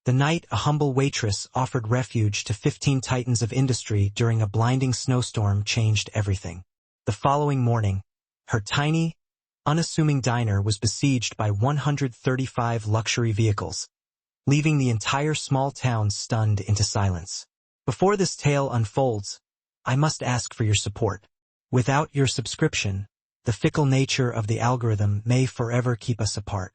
The night a humble waitress offered refuge to 15 titans of industry during a blinding snowstorm changed everything. The following morning, her tiny, unassuming diner was besieged by 135 luxury vehicles, leaving the entire small town stunned into silence. Before this tale unfolds, I must ask for your support. Without your subscription, the fickle nature of the algorithm may forever keep us apart.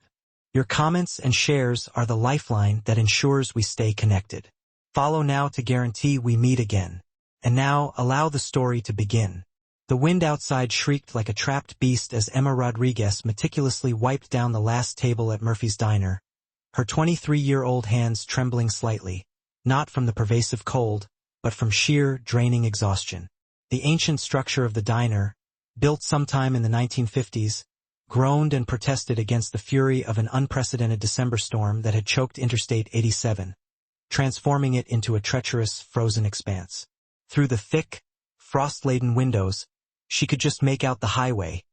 Your comments and shares are the lifeline that ensures we stay connected. Follow now to guarantee we meet again. And now, allow the story to begin. The wind outside shrieked like a trapped beast as Emma Rodriguez meticulously wiped down the last table at Murphy's Diner, her 23-year-old hands trembling slightly, not from the pervasive cold, but from sheer, draining exhaustion. The ancient structure of the diner, built sometime in the 1950s, groaned and protested against the fury of an unprecedented December storm that had choked Interstate 87, transforming it into a treacherous, frozen expanse. Through the thick, frost-laden windows, she could just make out the highway,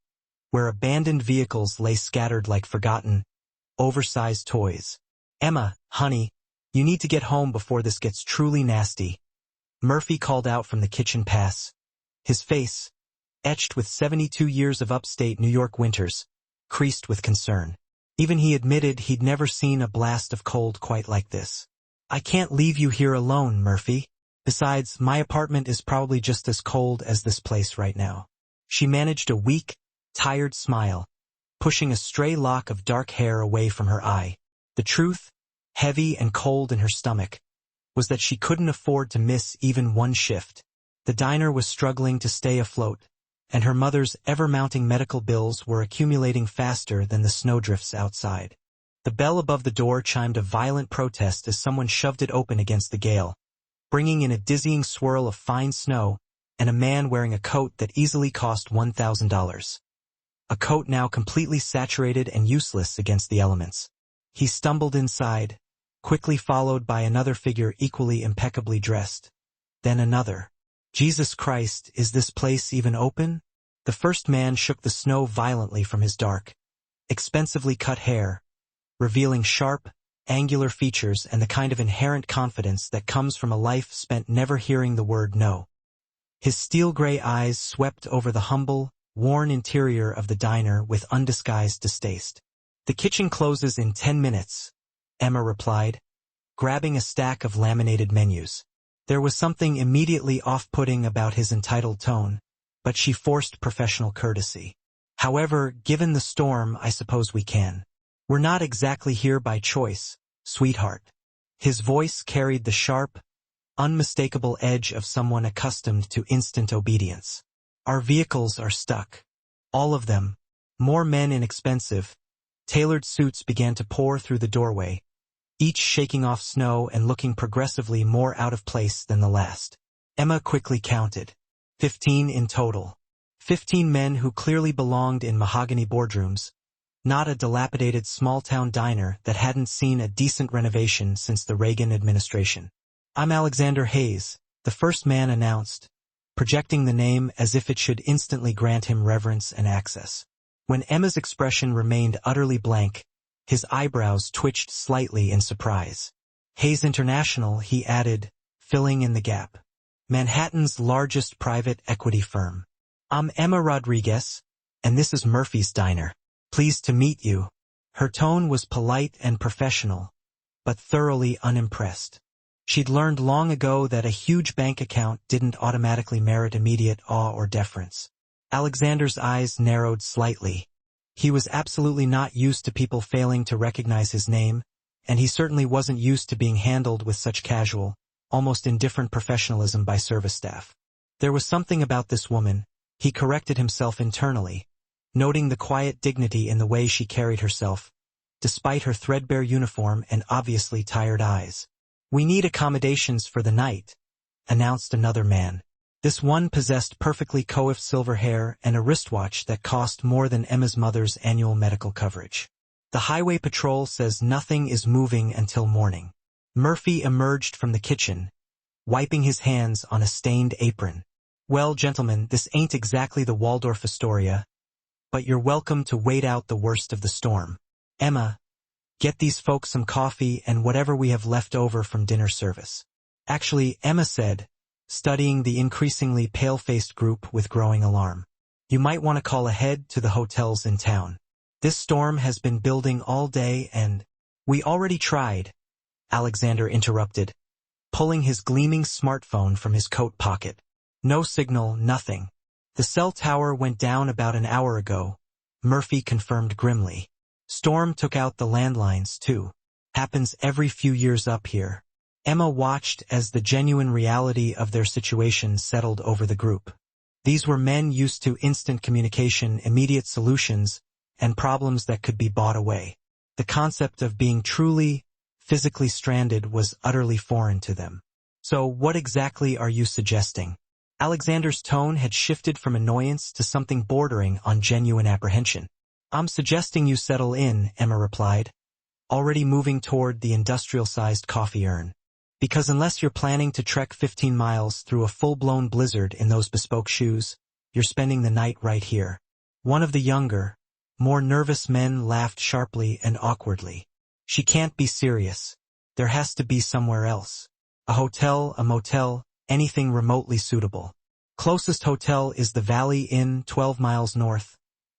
where abandoned vehicles lay scattered like forgotten, oversized toys. "Emma, honey, you need to get home before this gets truly nasty," Murphy called out from the kitchen pass. His face, etched with 72 years of upstate New York winters, creased with concern. Even he admitted he'd never seen a blast of cold quite like this. "I can't leave you here alone, Murphy. Besides, my apartment is probably just as cold as this place right now." She managed a weak, tired smile, pushing a stray lock of dark hair away from her eye. The truth, heavy and cold in her stomach, was that she couldn't afford to miss even one shift. The diner was struggling to stay afloat, and her mother's ever-mounting medical bills were accumulating faster than the snowdrifts outside. The bell above the door chimed a violent protest as someone shoved it open against the gale, bringing in a dizzying swirl of fine snow and a man wearing a coat that easily cost $1,000. A coat now completely saturated and useless against the elements. He stumbled inside, quickly followed by another figure equally impeccably dressed. Then another. "Jesus Christ, is this place even open?" The first man shook the snow violently from his dark, expensively cut hair, revealing sharp, angular features and the kind of inherent confidence that comes from a life spent never hearing the word no. His steel-gray eyes swept over the humble, worn interior of the diner with undisguised distaste. "The kitchen closes in 10 minutes, Emma replied, grabbing a stack of laminated menus. There was something immediately off-putting about his entitled tone, but she forced professional courtesy. "However, given the storm, I suppose we can. We're not exactly here by choice, sweetheart." His voice carried the sharp, unmistakable edge of someone accustomed to instant obedience. "Our vehicles are stuck. All of them. More men in expensive, tailored suits began to pour through the doorway, each shaking off snow and looking progressively more out of place than the last. Emma quickly counted. 15 in total. 15 men who clearly belonged in mahogany boardrooms, not a dilapidated small-town diner that hadn't seen a decent renovation since the Reagan administration. "I'm Alexander Hayes," the first man announced, projecting the name as if it should instantly grant him reverence and access. When Emma's expression remained utterly blank, his eyebrows twitched slightly in surprise. "Hayes International," he added, filling in the gap. "Manhattan's largest private equity firm. I'm Emma Rodriguez, and this is Murphy's Diner. Pleased to meet you." Her tone was polite and professional, but thoroughly unimpressed. She'd learned long ago that a huge bank account didn't automatically merit immediate awe or deference. Alexander's eyes narrowed slightly. He was absolutely not used to people failing to recognize his name, and he certainly wasn't used to being handled with such casual, almost indifferent professionalism by service staff. There was something about this woman, he corrected himself internally, noting the quiet dignity in the way she carried herself, despite her threadbare uniform and obviously tired eyes. "We need accommodations for the night," announced another man. This one possessed perfectly coiffed silver hair and a wristwatch that cost more than Emma's mother's annual medical coverage. "The highway patrol says nothing is moving until morning." Murphy emerged from the kitchen, wiping his hands on a stained apron. "Well, gentlemen, this ain't exactly the Waldorf Astoria, but you're welcome to wait out the worst of the storm." Emma, Get these folks some coffee and whatever we have left over from dinner service. Actually, Emma said, studying the increasingly pale-faced group with growing alarm. You might want to call ahead to the hotels in town. This storm has been building all day and... We already tried, Alexander interrupted, pulling his gleaming smartphone from his coat pocket. No signal, nothing. The cell tower went down about an hour ago, Murphy confirmed grimly. Storm took out the landlines too. Happens every few years up here. Emma watched as the genuine reality of their situation settled over the group. These were men used to instant communication, immediate solutions, and problems that could be bought away. The concept of being truly, physically stranded was utterly foreign to them. So what exactly are you suggesting? Alexander's tone had shifted from annoyance to something bordering on genuine apprehension. I'm suggesting you settle in, Emma replied, already moving toward the industrial-sized coffee urn. Because unless you're planning to trek 15 miles through a full-blown blizzard in those bespoke shoes, you're spending the night right here. One of the younger, more nervous men laughed sharply and awkwardly. She can't be serious. There has to be somewhere else. A hotel, a motel, anything remotely suitable. Closest hotel is the Valley Inn, 12 miles north,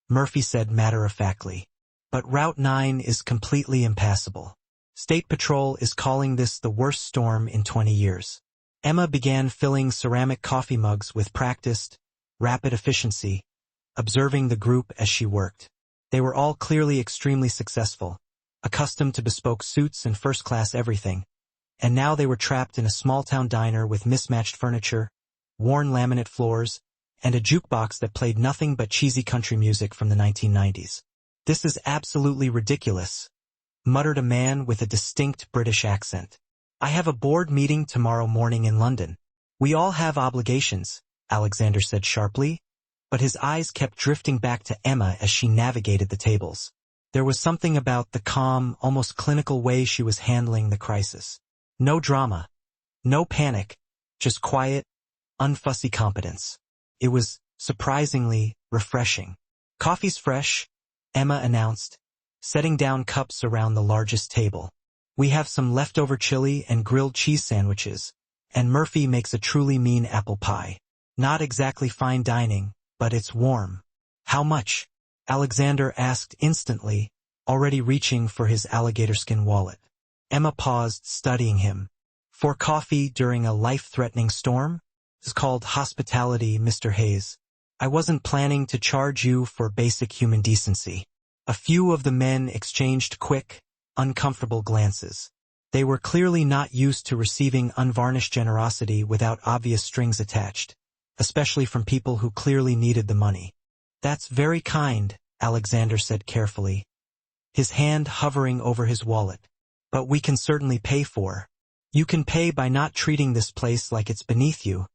Murphy said matter-of-factly. But Route 9 is completely impassable. State Patrol is calling this the worst storm in 20 years. Emma began filling ceramic coffee mugs with practiced, rapid efficiency, observing the group as she worked. They were all clearly extremely successful, accustomed to bespoke suits and first-class everything, and now they were trapped in a small-town diner with mismatched furniture, worn laminate floors, and a jukebox that played nothing but cheesy country music from the 1990s. This is absolutely ridiculous, muttered a man with a distinct British accent. I have a board meeting tomorrow morning in London. We all have obligations, Alexander said sharply, but his eyes kept drifting back to Emma as she navigated the tables. There was something about the calm, almost clinical way she was handling the crisis. No drama, no panic, just quiet, unfussy competence. It was surprisingly refreshing. Coffee's fresh, Emma announced, setting down cups around the largest table. We have some leftover chili and grilled cheese sandwiches, and Murphy makes a truly mean apple pie. Not exactly fine dining, but it's warm. How much? Alexander asked instantly, already reaching for his alligator-skin wallet. Emma paused, studying him. For coffee during a life-threatening storm? It's called hospitality, Mr. Hayes. I wasn't planning to charge you for basic human decency. A few of the men exchanged quick, uncomfortable glances. They were clearly not used to receiving unvarnished generosity without obvious strings attached, especially from people who clearly needed the money. That's very kind, Alexander said carefully, his hand hovering over his wallet. But we can certainly pay for. You can pay by not treating this place like it's beneath you,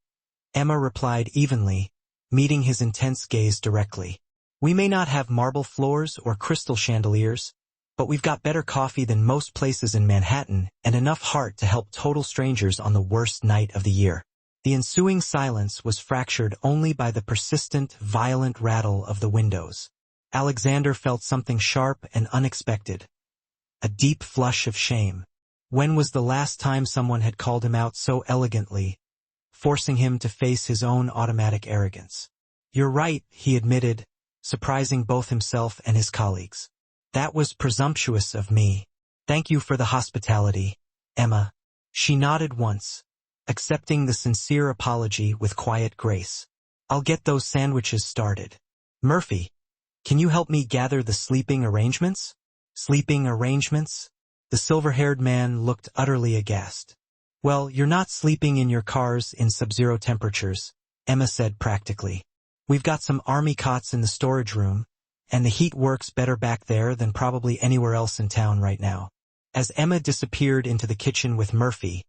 Emma replied evenly, meeting his intense gaze directly. We may not have marble floors or crystal chandeliers, but we've got better coffee than most places in Manhattan and enough heart to help total strangers on the worst night of the year. The ensuing silence was fractured only by the persistent, violent rattle of the windows. Alexander felt something sharp and unexpected. A deep flush of shame. When was the last time someone had called him out so elegantly, forcing him to face his own automatic arrogance? You're right, he admitted, surprising both himself and his colleagues. That was presumptuous of me. Thank you for the hospitality, Emma. She nodded once, accepting the sincere apology with quiet grace. I'll get those sandwiches started. Murphy, can you help me gather the sleeping arrangements? Sleeping arrangements? The silver-haired man looked utterly aghast. Well, you're not sleeping in your cars in sub-zero temperatures, Emma said practically. We've got some army cots in the storage room, and the heat works better back there than probably anywhere else in town right now. As Emma disappeared into the kitchen with Murphy,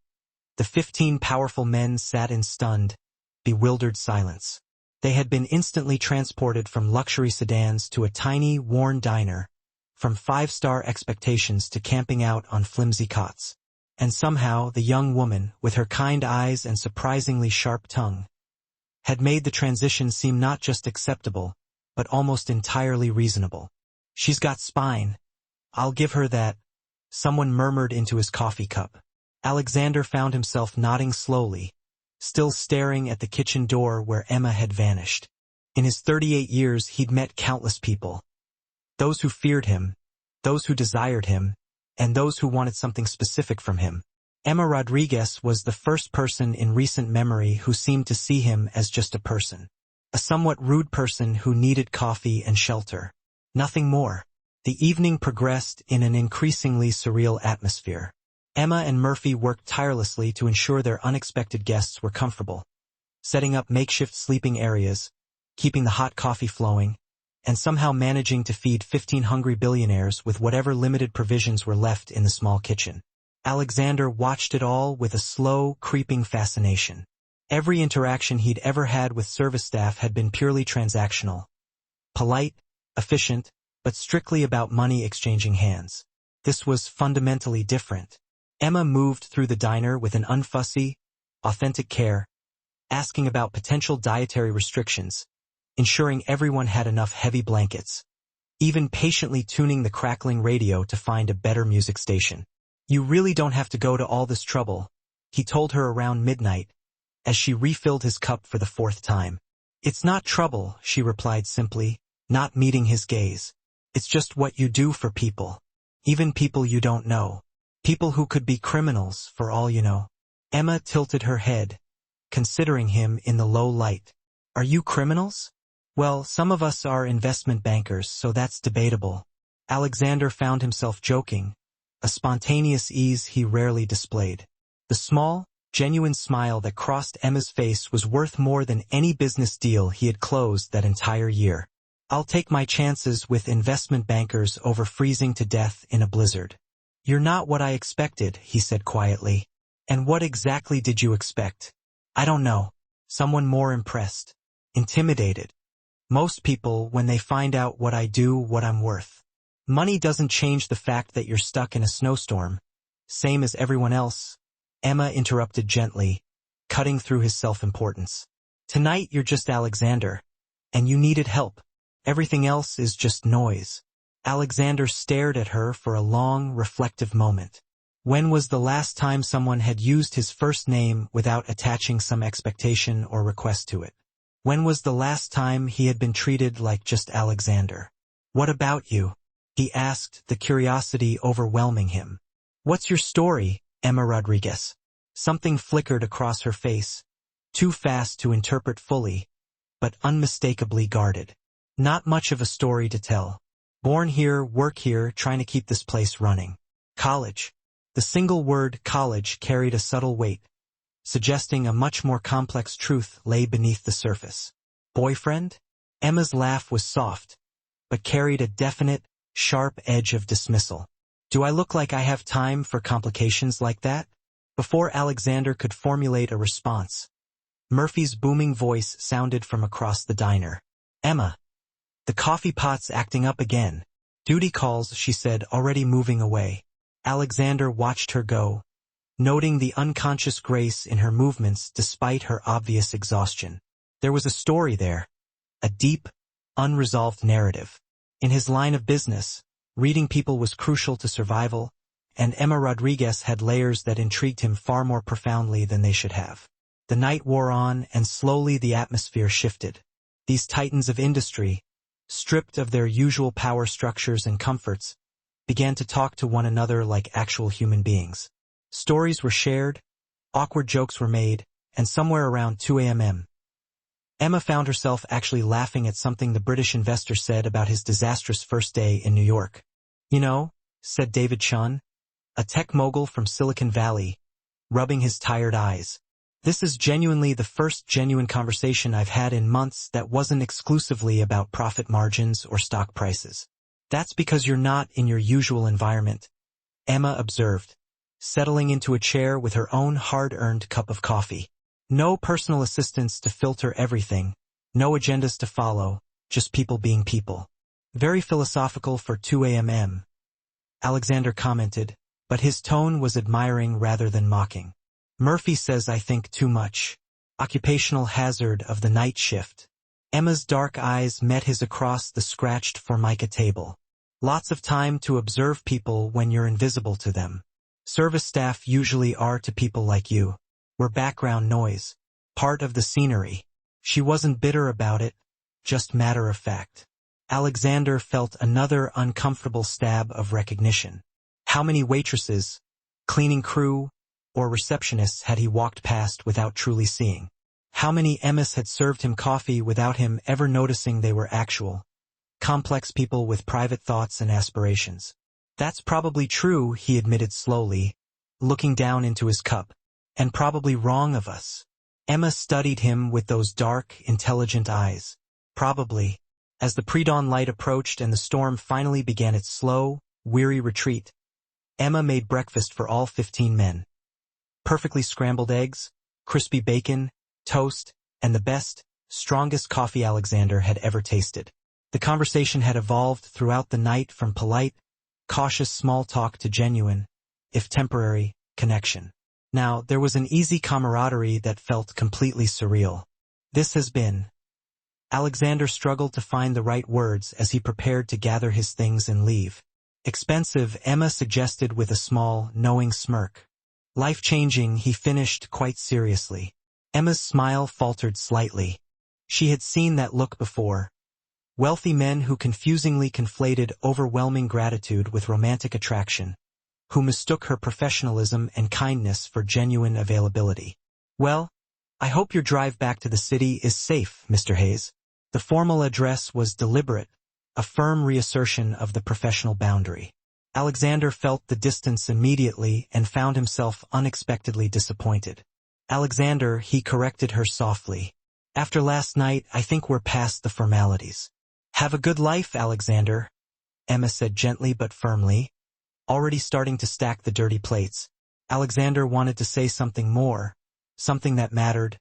the 15 powerful men sat in stunned, bewildered silence. They had been instantly transported from luxury sedans to a tiny, worn diner, from five-star expectations to camping out on flimsy cots. And somehow the young woman, with her kind eyes and surprisingly sharp tongue, had made the transition seem not just acceptable, but almost entirely reasonable. She's got spine. I'll give her that, Someone murmured into his coffee cup. Alexander found himself nodding slowly, still staring at the kitchen door where Emma had vanished. In his 38 years he'd met countless people. Those who feared him, those who desired him, and those who wanted something specific from him. Emma Rodriguez was the first person in recent memory who seemed to see him as just a person. A somewhat rude person who needed coffee and shelter. Nothing more. The evening progressed in an increasingly surreal atmosphere. Emma and Murphy worked tirelessly to ensure their unexpected guests were comfortable, setting up makeshift sleeping areas, keeping the hot coffee flowing, and somehow managing to feed 15 hungry billionaires with whatever limited provisions were left in the small kitchen. Alexander watched it all with a slow, creeping fascination. Every interaction he'd ever had with service staff had been purely transactional. Polite, efficient, but strictly about money exchanging hands. This was fundamentally different. Emma moved through the diner with an unfussy, authentic care, asking about potential dietary restrictions, ensuring everyone had enough heavy blankets, even patiently tuning the crackling radio to find a better music station. "You really don't have to go to all this trouble," he told her around midnight, as she refilled his cup for the 4th time. "It's not trouble," she replied simply, not meeting his gaze. "It's just what you do for people. Even people you don't know. People who could be criminals, for all you know." Emma tilted her head, considering him in the low light. "Are you criminals?" "Well, some of us are investment bankers, so that's debatable." Alexander found himself joking, a spontaneous ease he rarely displayed. The small, genuine smile that crossed Emma's face was worth more than any business deal he had closed that entire year. "I'll take my chances with investment bankers over freezing to death in a blizzard." "You're not what I expected," he said quietly. "And what exactly did you expect?" "I don't know. Someone more impressed. Intimidated. Most people, when they find out what I do, what I'm worth. Money doesn't change the fact that you're stuck in a snowstorm. Same as everyone else." Emma interrupted gently, cutting through his self-importance. "Tonight you're just Alexander. And you needed help. Everything else is just noise." Alexander stared at her for a long, reflective moment. When was the last time someone had used his first name without attaching some expectation or request to it? When was the last time he had been treated like just Alexander? "What about you?" he asked, the curiosity overwhelming him. "What's your story, Emma Rodriguez?" Something flickered across her face, too fast to interpret fully, but unmistakably guarded. "Not much of a story to tell. Born here, work here, trying to keep this place running. College." The single word college carried a subtle weight, suggesting a much more complex truth lay beneath the surface. "Boyfriend?" Emma's laugh was soft, but carried a definite, sharp edge of dismissal. "Do I look like I have time for complications like that?" Before Alexander could formulate a response, Murphy's booming voice sounded from across the diner. "Emma, the coffee pot's acting up again." "Duty calls," she said, already moving away. Alexander watched her go, noting the unconscious grace in her movements despite her obvious exhaustion. There was a story there, a deep, unresolved narrative. In his line of business, reading people was crucial to survival, and Emma Rodriguez had layers that intrigued him far more profoundly than they should have. The night wore on, and slowly the atmosphere shifted. These titans of industry, stripped of their usual power structures and comforts, began to talk to one another like actual human beings. Stories were shared, awkward jokes were made, and somewhere around 2 a.m. Emma found herself actually laughing at something the British investor said about his disastrous first day in New York. "You know," said David Chun, a tech mogul from Silicon Valley, rubbing his tired eyes, "this is genuinely the first genuine conversation I've had in months that wasn't exclusively about profit margins or stock prices." "That's because you're not in your usual environment," Emma observed, settling into a chair with her own hard-earned cup of coffee. "No personal assistants to filter everything, no agendas to follow, just people being people." "Very philosophical for 2 a.m., Alexander commented, but his tone was admiring rather than mocking. "Murphy says I think too much. Occupational hazard of the night shift." Emma's dark eyes met his across the scratched formica table. Lots of time to observe people when you're invisible to them. Service staff usually are to people like you. We're background noise. Part of the scenery. She wasn't bitter about it, just matter of fact. Alexander felt another uncomfortable stab of recognition. How many waitresses, cleaning crew, or receptionists had he walked past without truly seeing? How many Emmas had served him coffee without him ever noticing they were actual, complex people with private thoughts and aspirations? That's probably true, he admitted slowly, looking down into his cup. And probably wrong of us. Emma studied him with those dark, intelligent eyes. Probably. As the pre-dawn light approached and the storm finally began its slow, weary retreat, Emma made breakfast for all 15 men. Perfectly scrambled eggs, crispy bacon, toast, and the best, strongest coffee Alexander had ever tasted. The conversation had evolved throughout the night from polite, cautious small talk to genuine, if temporary, connection. Now, there was an easy camaraderie that felt completely surreal. This has been. Alexander struggled to find the right words as he prepared to gather his things and leave. Expensive, Emma suggested with a small, knowing smirk. Life-changing, he finished quite seriously. Emma's smile faltered slightly. She had seen that look before. Wealthy men who confusingly conflated overwhelming gratitude with romantic attraction, who mistook her professionalism and kindness for genuine availability. Well, I hope your drive back to the city is safe, Mr. Hayes. The formal address was deliberate, a firm reassertion of the professional boundary. Alexander felt the distance immediately and found himself unexpectedly disappointed. Alexander, he corrected her softly. After last night, I think we're past the formalities. Have a good life, Alexander, Emma said gently but firmly, already starting to stack the dirty plates. Alexander wanted to say something more, something that mattered,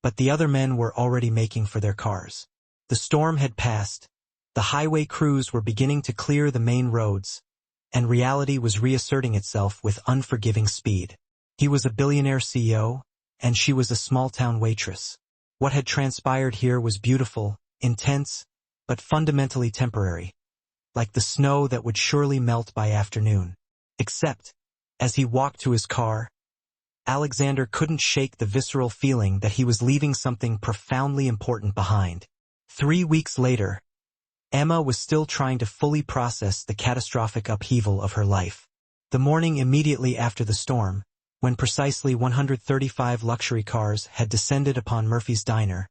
but the other men were already making for their cars. The storm had passed, the highway crews were beginning to clear the main roads, and reality was reasserting itself with unforgiving speed. He was a billionaire CEO, and she was a small-town waitress. What had transpired here was beautiful, intense, but fundamentally temporary, like the snow that would surely melt by afternoon. Except, as he walked to his car, Alexander couldn't shake the visceral feeling that he was leaving something profoundly important behind. 3 weeks later, Emma was still trying to fully process the catastrophic upheaval of her life. The morning immediately after the storm, when precisely 135 luxury cars had descended upon Murphy's diner,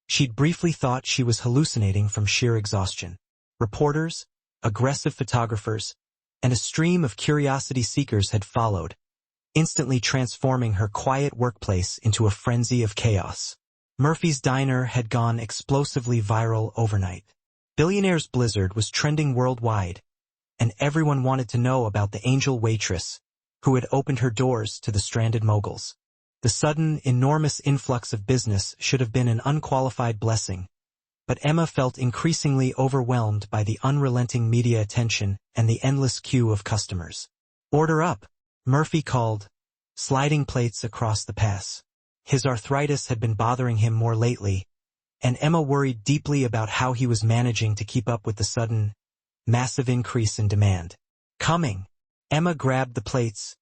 she'd briefly thought she was hallucinating from sheer exhaustion. Reporters, aggressive photographers, and a stream of curiosity seekers had followed, instantly transforming her quiet workplace into a frenzy of chaos. Murphy's diner had gone explosively viral overnight. Billionaire's blizzard was trending worldwide, and everyone wanted to know about the angel waitress who had opened her doors to the stranded moguls. The sudden, enormous influx of business should have been an unqualified blessing, but Emma felt increasingly overwhelmed by the unrelenting media attention and the endless queue of customers. "Order up," Murphy called, sliding plates across the pass. His arthritis had been bothering him more lately, and Emma worried deeply about how he was managing to keep up with the sudden, massive increase in demand. Coming. Emma grabbed the plates,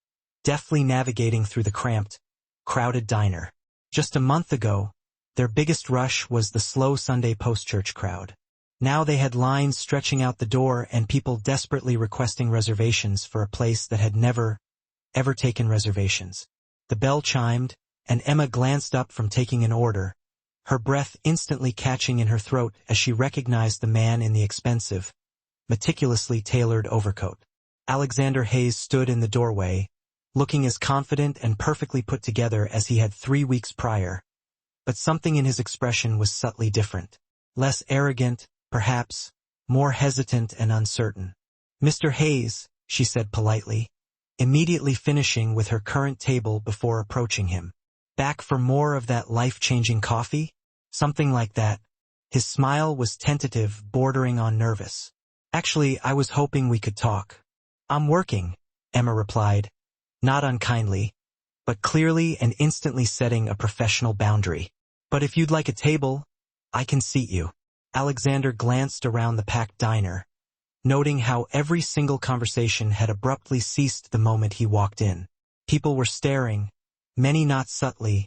deftly navigating through the cramped, crowded diner. Just a month ago, their biggest rush was the slow Sunday post-church crowd. Now they had lines stretching out the door and people desperately requesting reservations for a place that had never, ever taken reservations. The bell chimed, and Emma glanced up from taking an order, her breath instantly catching in her throat as she recognized the man in the expensive, meticulously tailored overcoat. Alexander Hayes stood in the doorway, looking as confident and perfectly put together as he had 3 weeks prior, but something in his expression was subtly different. Less arrogant, perhaps, more hesitant and uncertain. "Mr. Hayes," she said politely, immediately finishing with her current table before approaching him. "Back for more of that life-changing coffee?" Something like that. His smile was tentative, bordering on nervous. "Actually, I was hoping we could talk." "I'm working," Emma replied, not unkindly, but clearly and instantly setting a professional boundary. "But if you'd like a table, I can seat you." Alexander glanced around the packed diner, noting how every single conversation had abruptly ceased the moment he walked in. People were staring, many not subtly,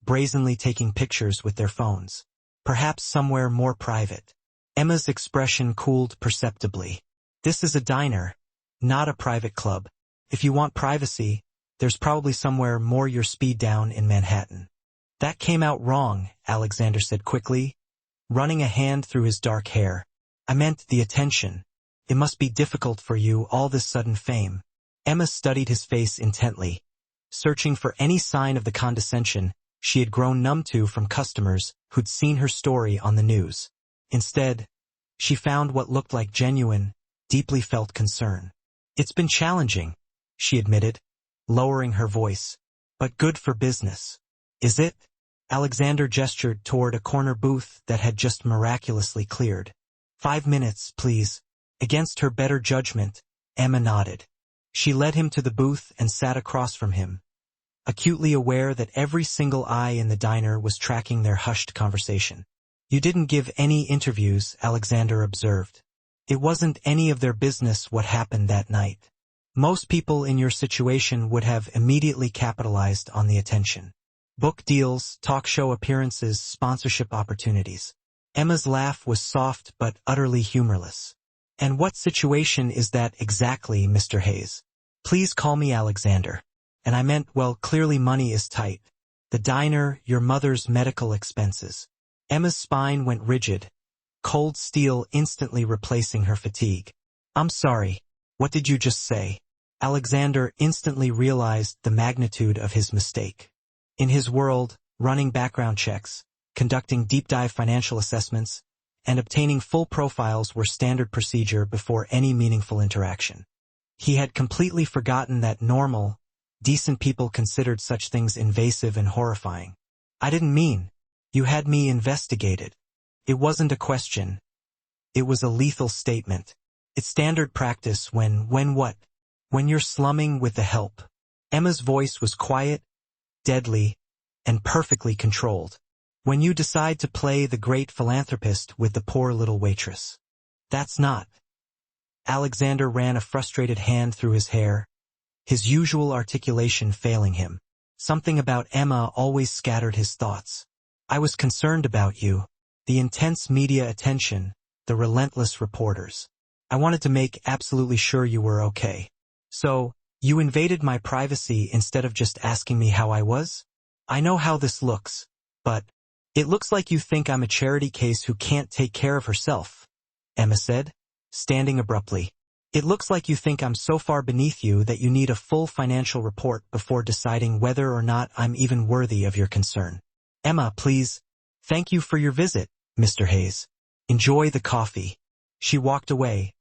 brazenly taking pictures with their phones. Perhaps somewhere more private. Emma's expression cooled perceptibly. This is a diner, not a private club. If you want privacy, there's probably somewhere more your speed down in Manhattan. That came out wrong, Alexander said quickly, running a hand through his dark hair. I meant the attention. It must be difficult for you, all this sudden fame. Emma studied his face intently, searching for any sign of the condescension she had grown numb to from customers who'd seen her story on the news. Instead, she found what looked like genuine, deeply felt concern. It's been challenging, she admitted, lowering her voice, but good for business. Is it? Alexander gestured toward a corner booth that had just miraculously cleared. 5 minutes, please. Against her better judgment, Emma nodded. She led him to the booth and sat across from him, acutely aware that every single eye in the diner was tracking their hushed conversation. You didn't give any interviews, Alexander observed. It wasn't any of their business what happened that night. Most people in your situation would have immediately capitalized on the attention. Book deals, talk show appearances, sponsorship opportunities. Emma's laugh was soft but utterly humorless. And what situation is that exactly, Mr. Hayes? Please call me Alexander. And I meant, well, clearly money is tight. The diner, your mother's medical expenses. Emma's spine went rigid, cold steel instantly replacing her fatigue. I'm sorry. What did you just say? Alexander instantly realized the magnitude of his mistake. In his world, running background checks, conducting deep-dive financial assessments, and obtaining full profiles were standard procedure before any meaningful interaction. He had completely forgotten that normal, decent people considered such things invasive and horrifying. I didn't mean. You had me investigated. It wasn't a question. It was a lethal statement. It's standard practice when what? When you're slumming with the help. Emma's voice was quiet, deadly, and perfectly controlled. When you decide to play the great philanthropist with the poor little waitress. That's not. Alexander ran a frustrated hand through his hair, his usual articulation failing him. Something about Emma always scattered his thoughts. I was concerned about you, the intense media attention, the relentless reporters. I wanted to make absolutely sure you were okay. So, you invaded my privacy instead of just asking me how I was? I know how this looks, but it looks like you think I'm a charity case who can't take care of herself, Emma said, standing abruptly. It looks like you think I'm so far beneath you that you need a full financial report before deciding whether or not I'm even worthy of your concern. Emma, please. Thank you for your visit, Mr. Hayes. Enjoy the coffee. She walked away,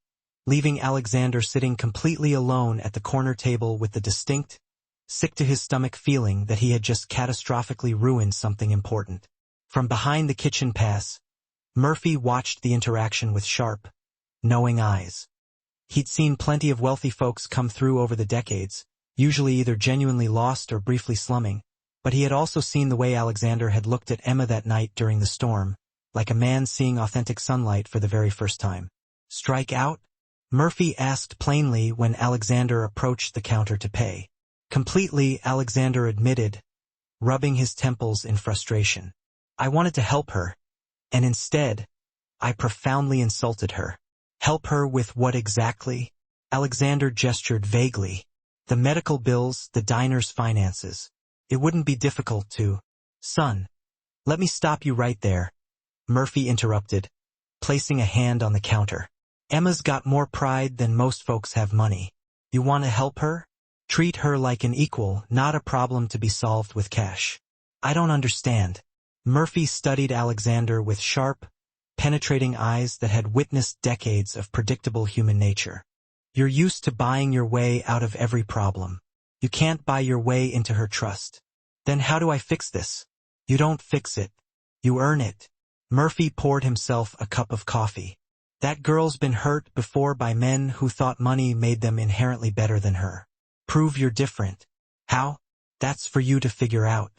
leaving Alexander sitting completely alone at the corner table with the distinct, sick-to-his-stomach feeling that he had just catastrophically ruined something important. From behind the kitchen pass, Murphy watched the interaction with sharp, knowing eyes. He'd seen plenty of wealthy folks come through over the decades, usually either genuinely lost or briefly slumming, but he had also seen the way Alexander had looked at Emma that night during the storm, like a man seeing authentic sunlight for the very first time. Strike out? Murphy asked plainly when Alexander approached the counter to pay. Completely, Alexander admitted, rubbing his temples in frustration. I wanted to help her, and instead, I profoundly insulted her. Help her with what exactly? Alexander gestured vaguely. The medical bills, the diner's finances. It wouldn't be difficult to. Son, let me stop you right there, Murphy interrupted, placing a hand on the counter. Emma's got more pride than most folks have money. You want to help her? Treat her like an equal, not a problem to be solved with cash. I don't understand. Murphy studied Alexander with sharp, penetrating eyes that had witnessed decades of predictable human nature. You're used to buying your way out of every problem. You can't buy your way into her trust. Then how do I fix this? You don't fix it. You earn it. Murphy poured himself a cup of coffee. That girl's been hurt before by men who thought money made them inherently better than her. Prove you're different. How? That's for you to figure out.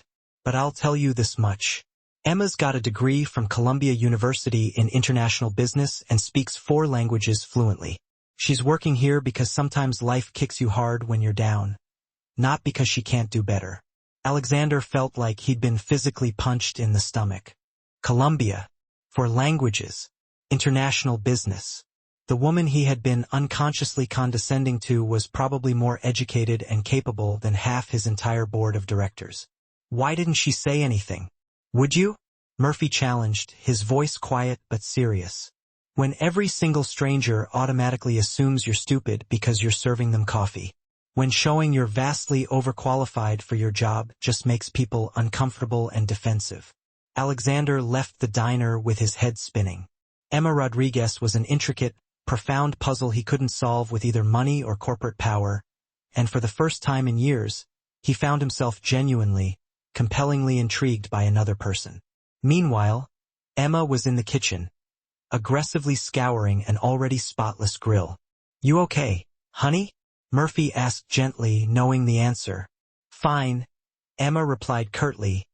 But I'll tell you this much. Emma's got a degree from Columbia University in international business and speaks 4 languages fluently. She's working here because sometimes life kicks you hard when you're down, not because she can't do better. Alexander felt like he'd been physically punched in the stomach. Columbia. For languages. International business. The woman he had been unconsciously condescending to was probably more educated and capable than half his entire board of directors. Why didn't she say anything? Would you? Murphy challenged, his voice quiet but serious. When every single stranger automatically assumes you're stupid because you're serving them coffee. When showing you're vastly overqualified for your job just makes people uncomfortable and defensive. Alexander left the diner with his head spinning. Emma Rodriguez was an intricate, profound puzzle he couldn't solve with either money or corporate power, and for the first time in years, he found himself genuinely, compellingly intrigued by another person. Meanwhile, Emma was in the kitchen, aggressively scouring an already spotless grill. "You okay, honey?" Murphy asked gently, knowing the answer. "Fine," Emma replied curtly,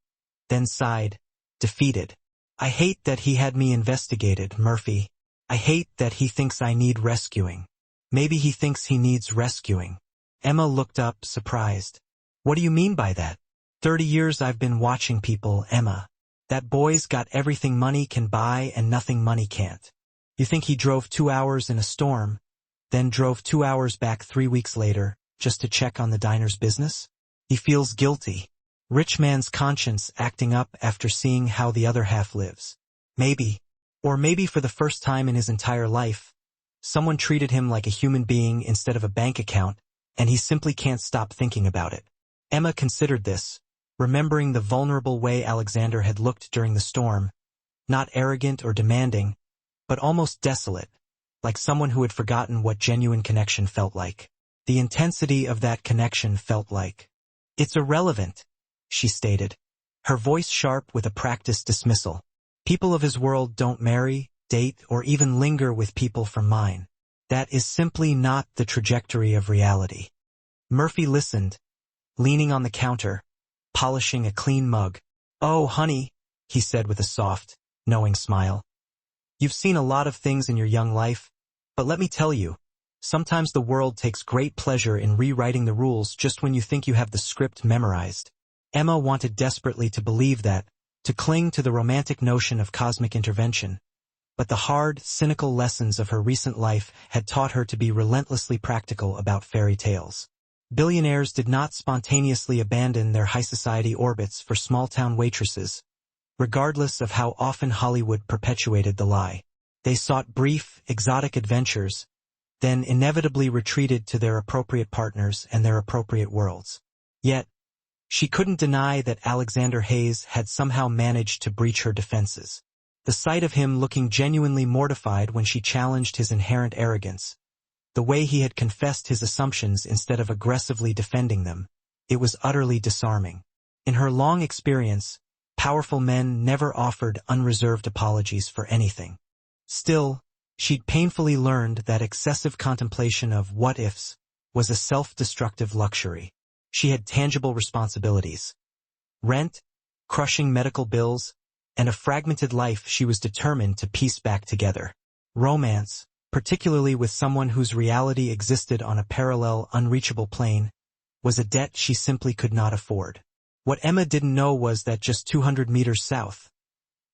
then sighed, defeated. "I hate that he had me investigated, Murphy. I hate that he thinks I need rescuing. Maybe he thinks he needs rescuing." Emma looked up, surprised. "What do you mean by that?" 30 years I've been watching people, Emma. That boy's got everything money can buy and nothing money can't. You think he drove 2 hours in a storm, then drove 2 hours back 3 weeks later, just to check on the diner's business? He feels guilty. Rich man's conscience acting up after seeing how the other half lives. Maybe, or maybe for the first time in his entire life, someone treated him like a human being instead of a bank account, and he simply can't stop thinking about it. Emma considered this, remembering the vulnerable way Alexander had looked during the storm, not arrogant or demanding, but almost desolate, like someone who had forgotten what genuine connection felt like. The intensity of that connection felt like. "It's irrelevant," she stated, her voice sharp with a practiced dismissal. "People of his world don't marry, date, or even linger with people from mine. That is simply not the trajectory of reality." Murphy listened, leaning on the counter, polishing a clean mug. "Oh, honey," he said with a soft, knowing smile. "You've seen a lot of things in your young life, but let me tell you, sometimes the world takes great pleasure in rewriting the rules just when you think you have the script memorized." Emma wanted desperately to believe that, to cling to the romantic notion of cosmic intervention, but the hard, cynical lessons of her recent life had taught her to be relentlessly practical about fairy tales. Billionaires did not spontaneously abandon their high society orbits for small-town waitresses, regardless of how often Hollywood perpetuated the lie. They sought brief, exotic adventures, then inevitably retreated to their appropriate partners and their appropriate worlds. Yet, she couldn't deny that Alexander Hayes had somehow managed to breach her defenses. The sight of him looking genuinely mortified when she challenged his inherent arrogance, the way he had confessed his assumptions instead of aggressively defending them, it was utterly disarming. In her long experience, powerful men never offered unreserved apologies for anything. Still, she'd painfully learned that excessive contemplation of what-ifs was a self-destructive luxury. She had tangible responsibilities. Rent, crushing medical bills, and a fragmented life she was determined to piece back together. Romance, particularly with someone whose reality existed on a parallel, unreachable plane, was a debt she simply could not afford. What Emma didn't know was that just 200 meters south,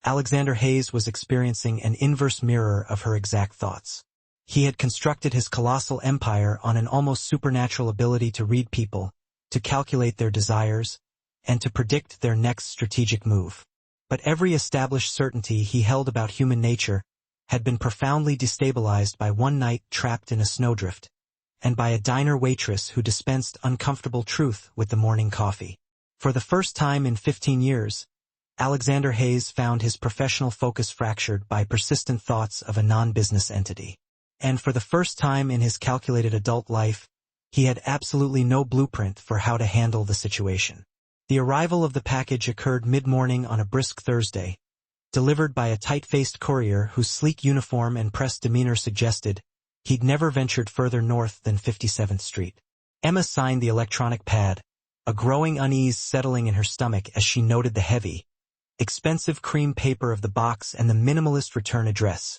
Alexander Hayes was experiencing an inverse mirror of her exact thoughts. He had constructed his colossal empire on an almost supernatural ability to read people, to calculate their desires, and to predict their next strategic move. But every established certainty he held about human nature had been profoundly destabilized by one night trapped in a snowdrift, and by a diner waitress who dispensed uncomfortable truth with the morning coffee. For the first time in 15 years, Alexander Hayes found his professional focus fractured by persistent thoughts of a non-business entity. And for the first time in his calculated adult life, he had absolutely no blueprint for how to handle the situation. The arrival of the package occurred mid-morning on a brisk Thursday, delivered by a tight-faced courier whose sleek uniform and pressed demeanor suggested he'd never ventured further north than 57th Street. Emma signed the electronic pad, a growing unease settling in her stomach as she noted the heavy, expensive cream paper of the box and the minimalist return address.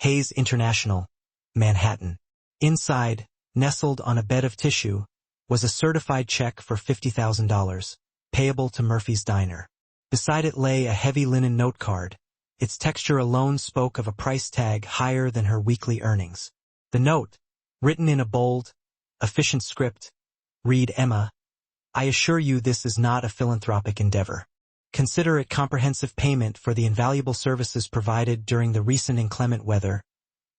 Hayes International, Manhattan. Inside, nestled on a bed of tissue, was a certified check for $50,000, payable to Murphy's Diner. Beside it lay a heavy linen note card. Its texture alone spoke of a price tag higher than her weekly earnings. The note, written in a bold, efficient script, read, "Emma, I assure you this is not a philanthropic endeavor. Consider it comprehensive payment for the invaluable services provided during the recent inclement weather,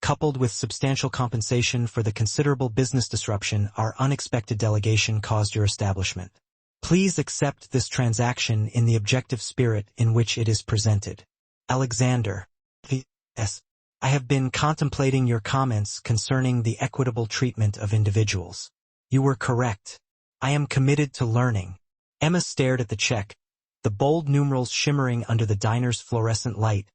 coupled with substantial compensation for the considerable business disruption our unexpected delegation caused your establishment. Please accept this transaction in the objective spirit in which it is presented. Alexander, V.S. I have been contemplating your comments concerning the equitable treatment of individuals. You were correct. I am committed to learning." Emma stared at the check, the bold numerals shimmering under the diner's fluorescent light,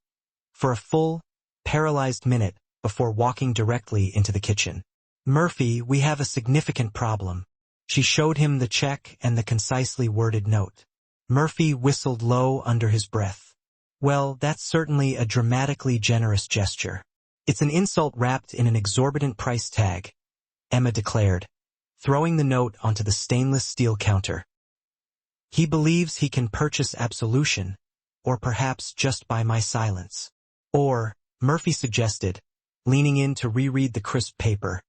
for a full, paralyzed minute before walking directly into the kitchen. "Murphy, we have a significant problem." She showed him the check and the concisely worded note. Murphy whistled low under his breath. "Well, that's certainly a dramatically generous gesture. It's an insult wrapped in an exorbitant price tag," Emma declared, throwing the note onto the stainless steel counter. "He believes he can purchase absolution, or perhaps just by my silence." "Or," Murphy suggested, leaning in to reread the crisp paper,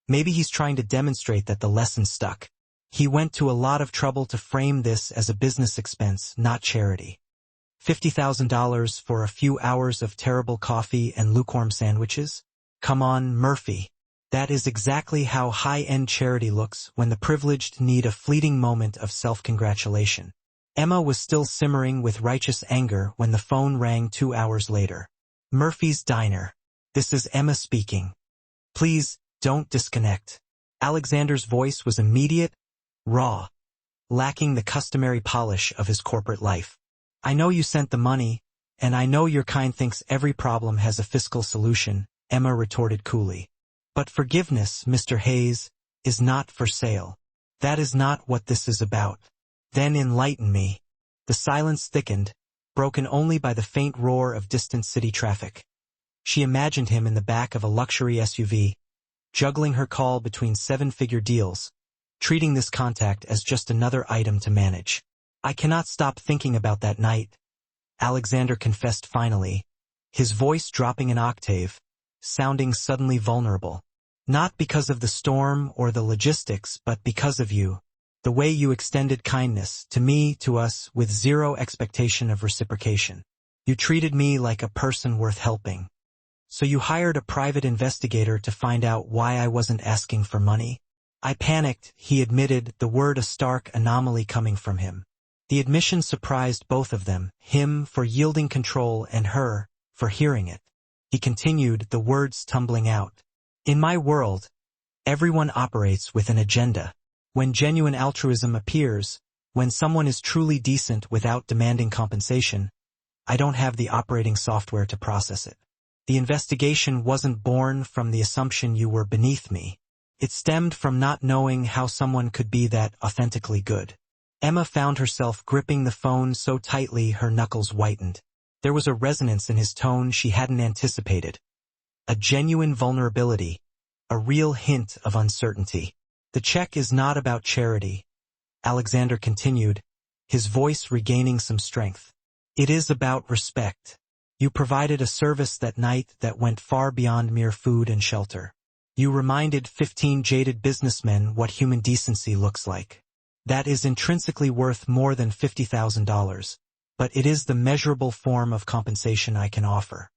"maybe he's trying to demonstrate that the lesson stuck. He went to a lot of trouble to frame this as a business expense, not charity. $50,000 for a few hours of terrible coffee and lukewarm sandwiches? Come on, Murphy. That is exactly how high-end charity looks when the privileged need a fleeting moment of self-congratulation." Emma was still simmering with righteous anger when the phone rang 2 hours later. "Murphy's Diner. This is Emma speaking. Please, don't disconnect." Alexander's voice was immediate, raw, lacking the customary polish of his corporate life. "I know you sent the money, and I know your kind thinks every problem has a fiscal solution," Emma retorted coolly. "But forgiveness, Mr. Hayes, is not for sale. That is not what this is about." "Then enlighten me." The silence thickened, broken only by the faint roar of distant city traffic. She imagined him in the back of a luxury SUV, juggling her call between 7-figure deals, treating this contact as just another item to manage. "I cannot stop thinking about that night," Alexander confessed finally, his voice dropping an octave, sounding suddenly vulnerable. "Not because of the storm or the logistics, but because of you. The way you extended kindness, to me, to us, with zero expectation of reciprocation. You treated me like a person worth helping. So you hired a private investigator to find out why I wasn't asking for money?" "I panicked," he admitted, the word a stark anomaly coming from him. The admission surprised both of them, him for yielding control and her for hearing it. He continued, the words tumbling out. "In my world, everyone operates with an agenda. When genuine altruism appears, when someone is truly decent without demanding compensation, I don't have the operating software to process it. The investigation wasn't born from the assumption you were beneath me. It stemmed from not knowing how someone could be that authentically good." Emma found herself gripping the phone so tightly her knuckles whitened. There was a resonance in his tone she hadn't anticipated. A genuine vulnerability, a real hint of uncertainty. "The check is not about charity," Alexander continued, his voice regaining some strength. "It is about respect. You provided a service that night that went far beyond mere food and shelter. You reminded 15 jaded businessmen what human decency looks like. That is intrinsically worth more than $50,000, but it is the measurable form of compensation I can offer.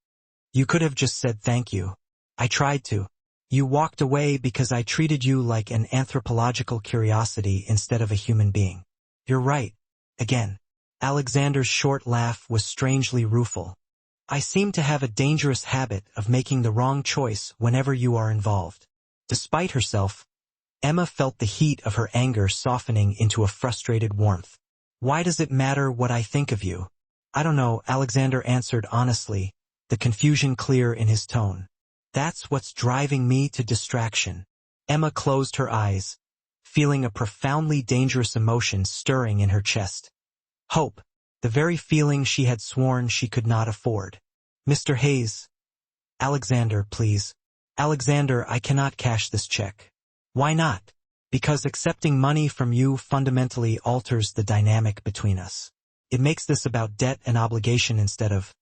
You could have just said thank you. I tried to. You walked away because I treated you like an anthropological curiosity instead of a human being. You're right. Again." Alexander's short laugh was strangely rueful. "I seem to have a dangerous habit of making the wrong choice whenever you are involved." Despite herself, Emma felt the heat of her anger softening into a frustrated warmth. "Why does it matter what I think of you?" "I don't know," Alexander answered honestly, the confusion clear in his tone. "That's what's driving me to distraction." Emma closed her eyes, feeling a profoundly dangerous emotion stirring in her chest. Hope, the very feeling she had sworn she could not afford. "Mr. Hayes." "Alexander, please." Alexander, I cannot cash this check. Why not? Because accepting money from you fundamentally alters the dynamic between us. It makes this about debt and obligation instead of...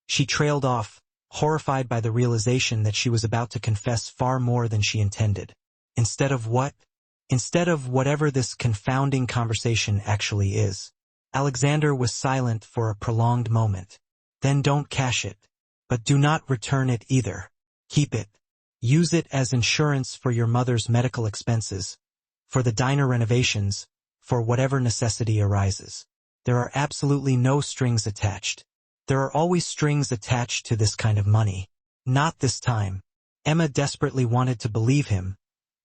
She trailed off, horrified by the realization that she was about to confess far more than she intended. Instead of what? Instead of whatever this confounding conversation actually is. Alexander was silent for a prolonged moment. Then don't cash it. But do not return it either. Keep it. Use it as insurance for your mother's medical expenses, for the diner renovations, for whatever necessity arises. There are absolutely no strings attached. There are always strings attached to this kind of money. Not this time. Emma desperately wanted to believe him,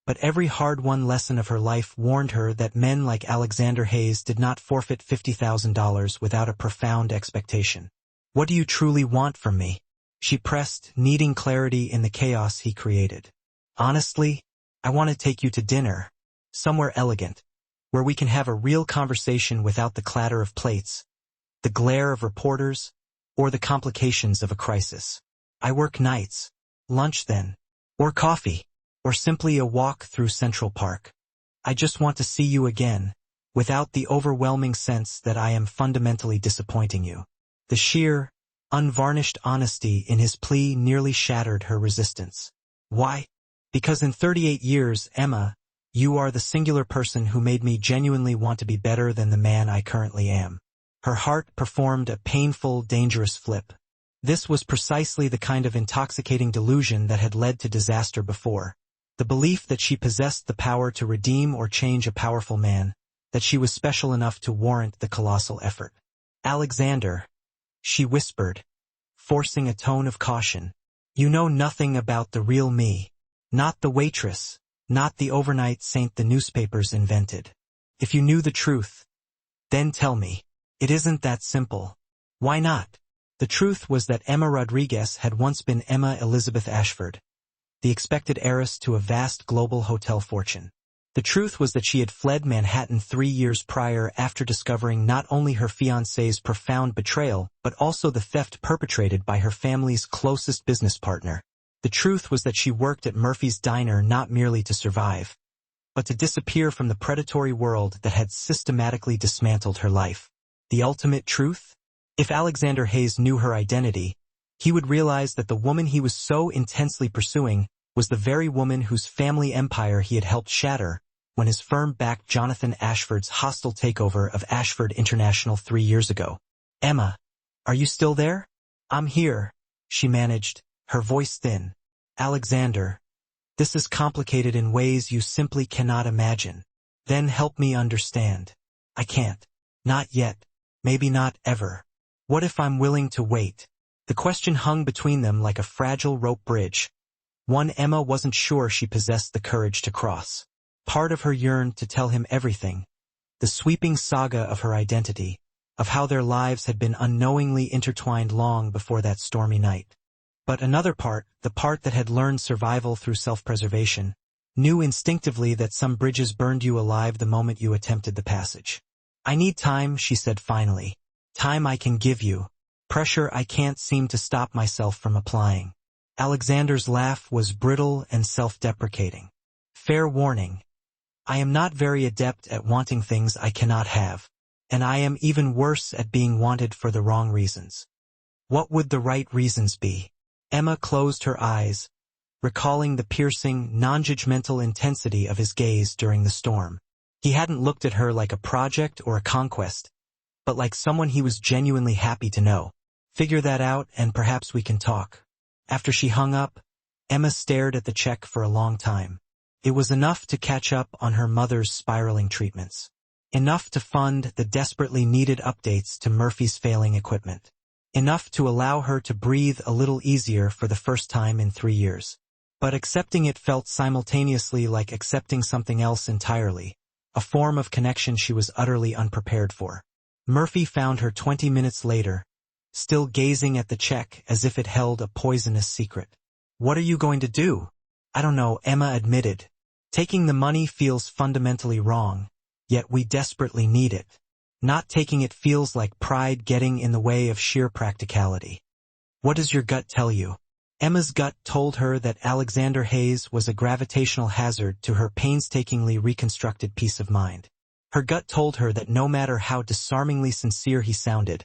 but every hard-won lesson of her life warned her that men like Alexander Hayes did not forfeit $50,000 without a profound expectation. What do you truly want from me? She pressed, needing clarity in the chaos he created. Honestly, I want to take you to dinner. Somewhere elegant, where we can have a real conversation without the clatter of plates, the glare of reporters, or the complications of a crisis. I work nights. Lunch then. Or coffee. Or simply a walk through Central Park. I just want to see you again, without the overwhelming sense that I am fundamentally disappointing you. The sheer, unvarnished honesty in his plea nearly shattered her resistance. Why? Because in 38 years, Emma, you are the singular person who made me genuinely want to be better than the man I currently am. Her heart performed a painful, dangerous flip. This was precisely the kind of intoxicating delusion that had led to disaster before. The belief that she possessed the power to redeem or change a powerful man, that she was special enough to warrant the colossal effort. Alexander, she whispered, forcing a tone of caution. You know nothing about the real me. Not the waitress, not the overnight saint the newspapers invented. If you knew the truth, then tell me. It isn't that simple. Why not? The truth was that Emma Rodriguez had once been Emma Elizabeth Ashford, the expected heiress to a vast global hotel fortune. The truth was that she had fled Manhattan 3 years prior after discovering not only her fiancé's profound betrayal, but also the theft perpetrated by her family's closest business partner. The truth was that she worked at Murphy's Diner not merely to survive, but to disappear from the predatory world that had systematically dismantled her life. The ultimate truth? If Alexander Hayes knew her identity, he would realize that the woman he was so intensely pursuing was the very woman whose family empire he had helped shatter when his firm backed Jonathan Ashford's hostile takeover of Ashford International 3 years ago. Emma, are you still there? I'm here, she managed, her voice thin. Alexander, this is complicated in ways you simply cannot imagine. Then help me understand. I can't. Not yet. Maybe not ever. What if I'm willing to wait? The question hung between them like a fragile rope bridge. One Emma wasn't sure she possessed the courage to cross. Part of her yearned to tell him everything, the sweeping saga of her identity, of how their lives had been unknowingly intertwined long before that stormy night. But another part, the part that had learned survival through self-preservation, knew instinctively that some bridges burned you alive the moment you attempted the passage. I need time, she said finally. Time I can give you. Pressure I can't seem to stop myself from applying. Alexander's laugh was brittle and self-deprecating. Fair warning. I am not very adept at wanting things I cannot have, and I am even worse at being wanted for the wrong reasons. What would the right reasons be? Emma closed her eyes, recalling the piercing, non-judgmental intensity of his gaze during the storm. He hadn't looked at her like a project or a conquest, but like someone he was genuinely happy to know. Figure that out and perhaps we can talk. After she hung up, Emma stared at the check for a long time. It was enough to catch up on her mother's spiraling treatments. Enough to fund the desperately needed updates to Murphy's failing equipment. Enough to allow her to breathe a little easier for the first time in 3 years. But accepting it felt simultaneously like accepting something else entirely, a form of connection she was utterly unprepared for. Murphy found her 20 minutes later, still gazing at the check as if it held a poisonous secret. What are you going to do? I don't know, Emma admitted. Taking the money feels fundamentally wrong, yet we desperately need it. Not taking it feels like pride getting in the way of sheer practicality. What does your gut tell you? Emma's gut told her that Alexander Hayes was a gravitational hazard to her painstakingly reconstructed peace of mind. Her gut told her that no matter how disarmingly sincere he sounded,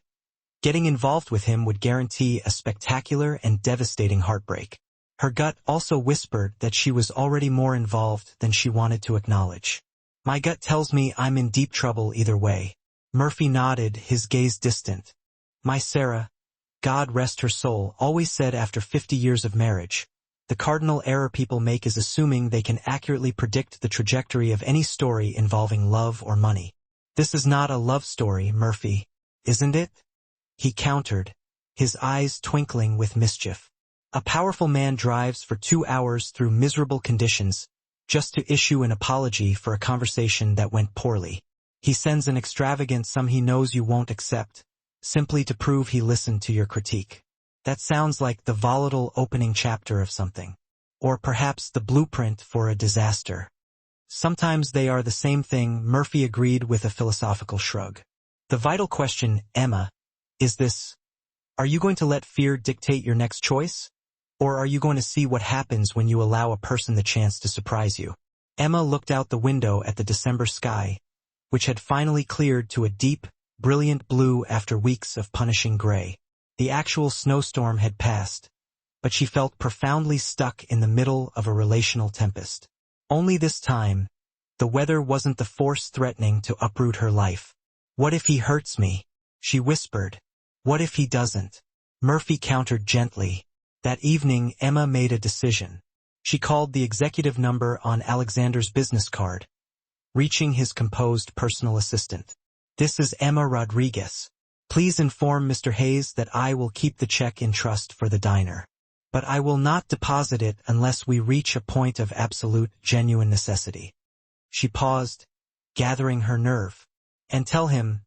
getting involved with him would guarantee a spectacular and devastating heartbreak. Her gut also whispered that she was already more involved than she wanted to acknowledge. My gut tells me I'm in deep trouble either way. Murphy nodded, his gaze distant. My Sarah, God rest her soul, always said after 50 years of marriage, the cardinal error people make is assuming they can accurately predict the trajectory of any story involving love or money. This is not a love story, Murphy, isn't it? He countered, his eyes twinkling with mischief. A powerful man drives for 2 hours through miserable conditions just to issue an apology for a conversation that went poorly. He sends an extravagant sum he knows you won't accept, simply to prove he listened to your critique. That sounds like the volatile opening chapter of something. Or perhaps the blueprint for a disaster. Sometimes they are the same thing, Murphy agreed with a philosophical shrug. The vital question, Emma, is this: are you going to let fear dictate your next choice? Or are you going to see what happens when you allow a person the chance to surprise you? Emma looked out the window at the December sky, which had finally cleared to a deep, brilliant blue after weeks of punishing gray. The actual snowstorm had passed, but she felt profoundly stuck in the middle of a relational tempest. Only this time, the weather wasn't the force threatening to uproot her life. What if he hurts me? She whispered. What if he doesn't? Murphy countered gently. That evening, Emma made a decision. She called the executive number on Alexander's business card, reaching his composed personal assistant. This is Emma Rodriguez. Please inform Mr. Hayes that I will keep the check in trust for the diner. But I will not deposit it unless we reach a point of absolute, genuine necessity. She paused, gathering her nerve. And tell him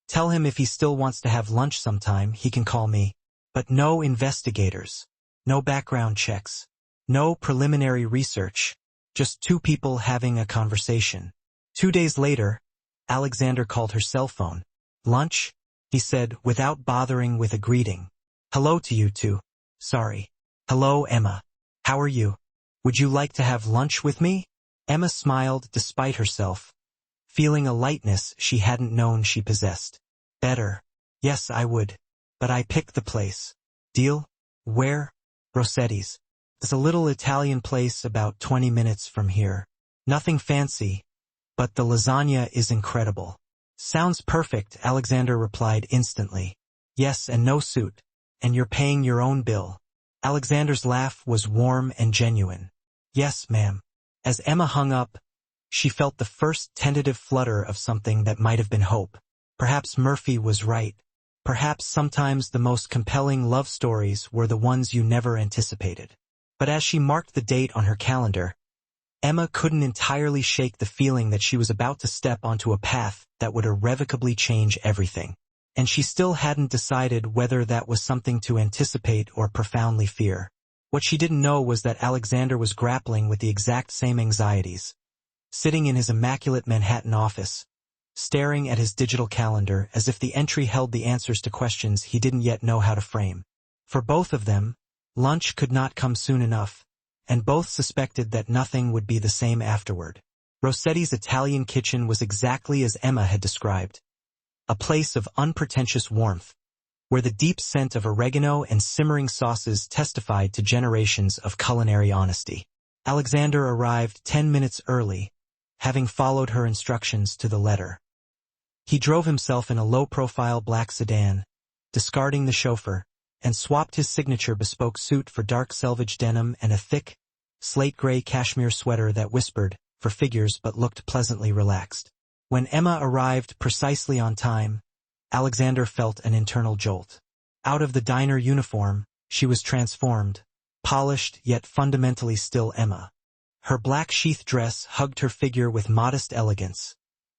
if he still wants to have lunch sometime, he can call me. But no investigators, no background checks, no preliminary research, just 2 people having a conversation. 2 days later, Alexander called her cell phone. Lunch? He said, without bothering with a greeting. Hello to you too. Sorry. Hello, Emma. How are you? Would you like to have lunch with me? Emma smiled despite herself, feeling a lightness she hadn't known she possessed. Better. Yes, I would. But I picked the place. Deal? Where? Rossetti's. It's a little Italian place about 20 minutes from here. Nothing fancy, but the lasagna is incredible. Sounds perfect, Alexander replied instantly. Yes, and no suit. And you're paying your own bill. Alexander's laugh was warm and genuine. Yes, ma'am. As Emma hung up, she felt the first tentative flutter of something that might have been hope. Perhaps Murphy was right. Perhaps sometimes the most compelling love stories were the ones you never anticipated. But as she marked the date on her calendar, Emma couldn't entirely shake the feeling that she was about to step onto a path that would irrevocably change everything. And she still hadn't decided whether that was something to anticipate or profoundly fear. What she didn't know was that Alexander was grappling with the exact same anxieties. Sitting in his immaculate Manhattan office, staring at his digital calendar as if the entry held the answers to questions he didn't yet know how to frame. For both of them, lunch could not come soon enough, and both suspected that nothing would be the same afterward. Rossetti's Italian kitchen was exactly as Emma had described. A place of unpretentious warmth, where the deep scent of oregano and simmering sauces testified to generations of culinary honesty. Alexander arrived 10 minutes early, having followed her instructions to the letter. He drove himself in a low-profile black sedan, discarding the chauffeur, and swapped his signature bespoke suit for dark selvage denim and a thick, slate-gray cashmere sweater that whispered for figures but looked pleasantly relaxed. When Emma arrived precisely on time, Alexander felt an internal jolt. Out of the diner uniform, she was transformed, polished yet fundamentally still Emma. Her black sheath dress hugged her figure with modest elegance,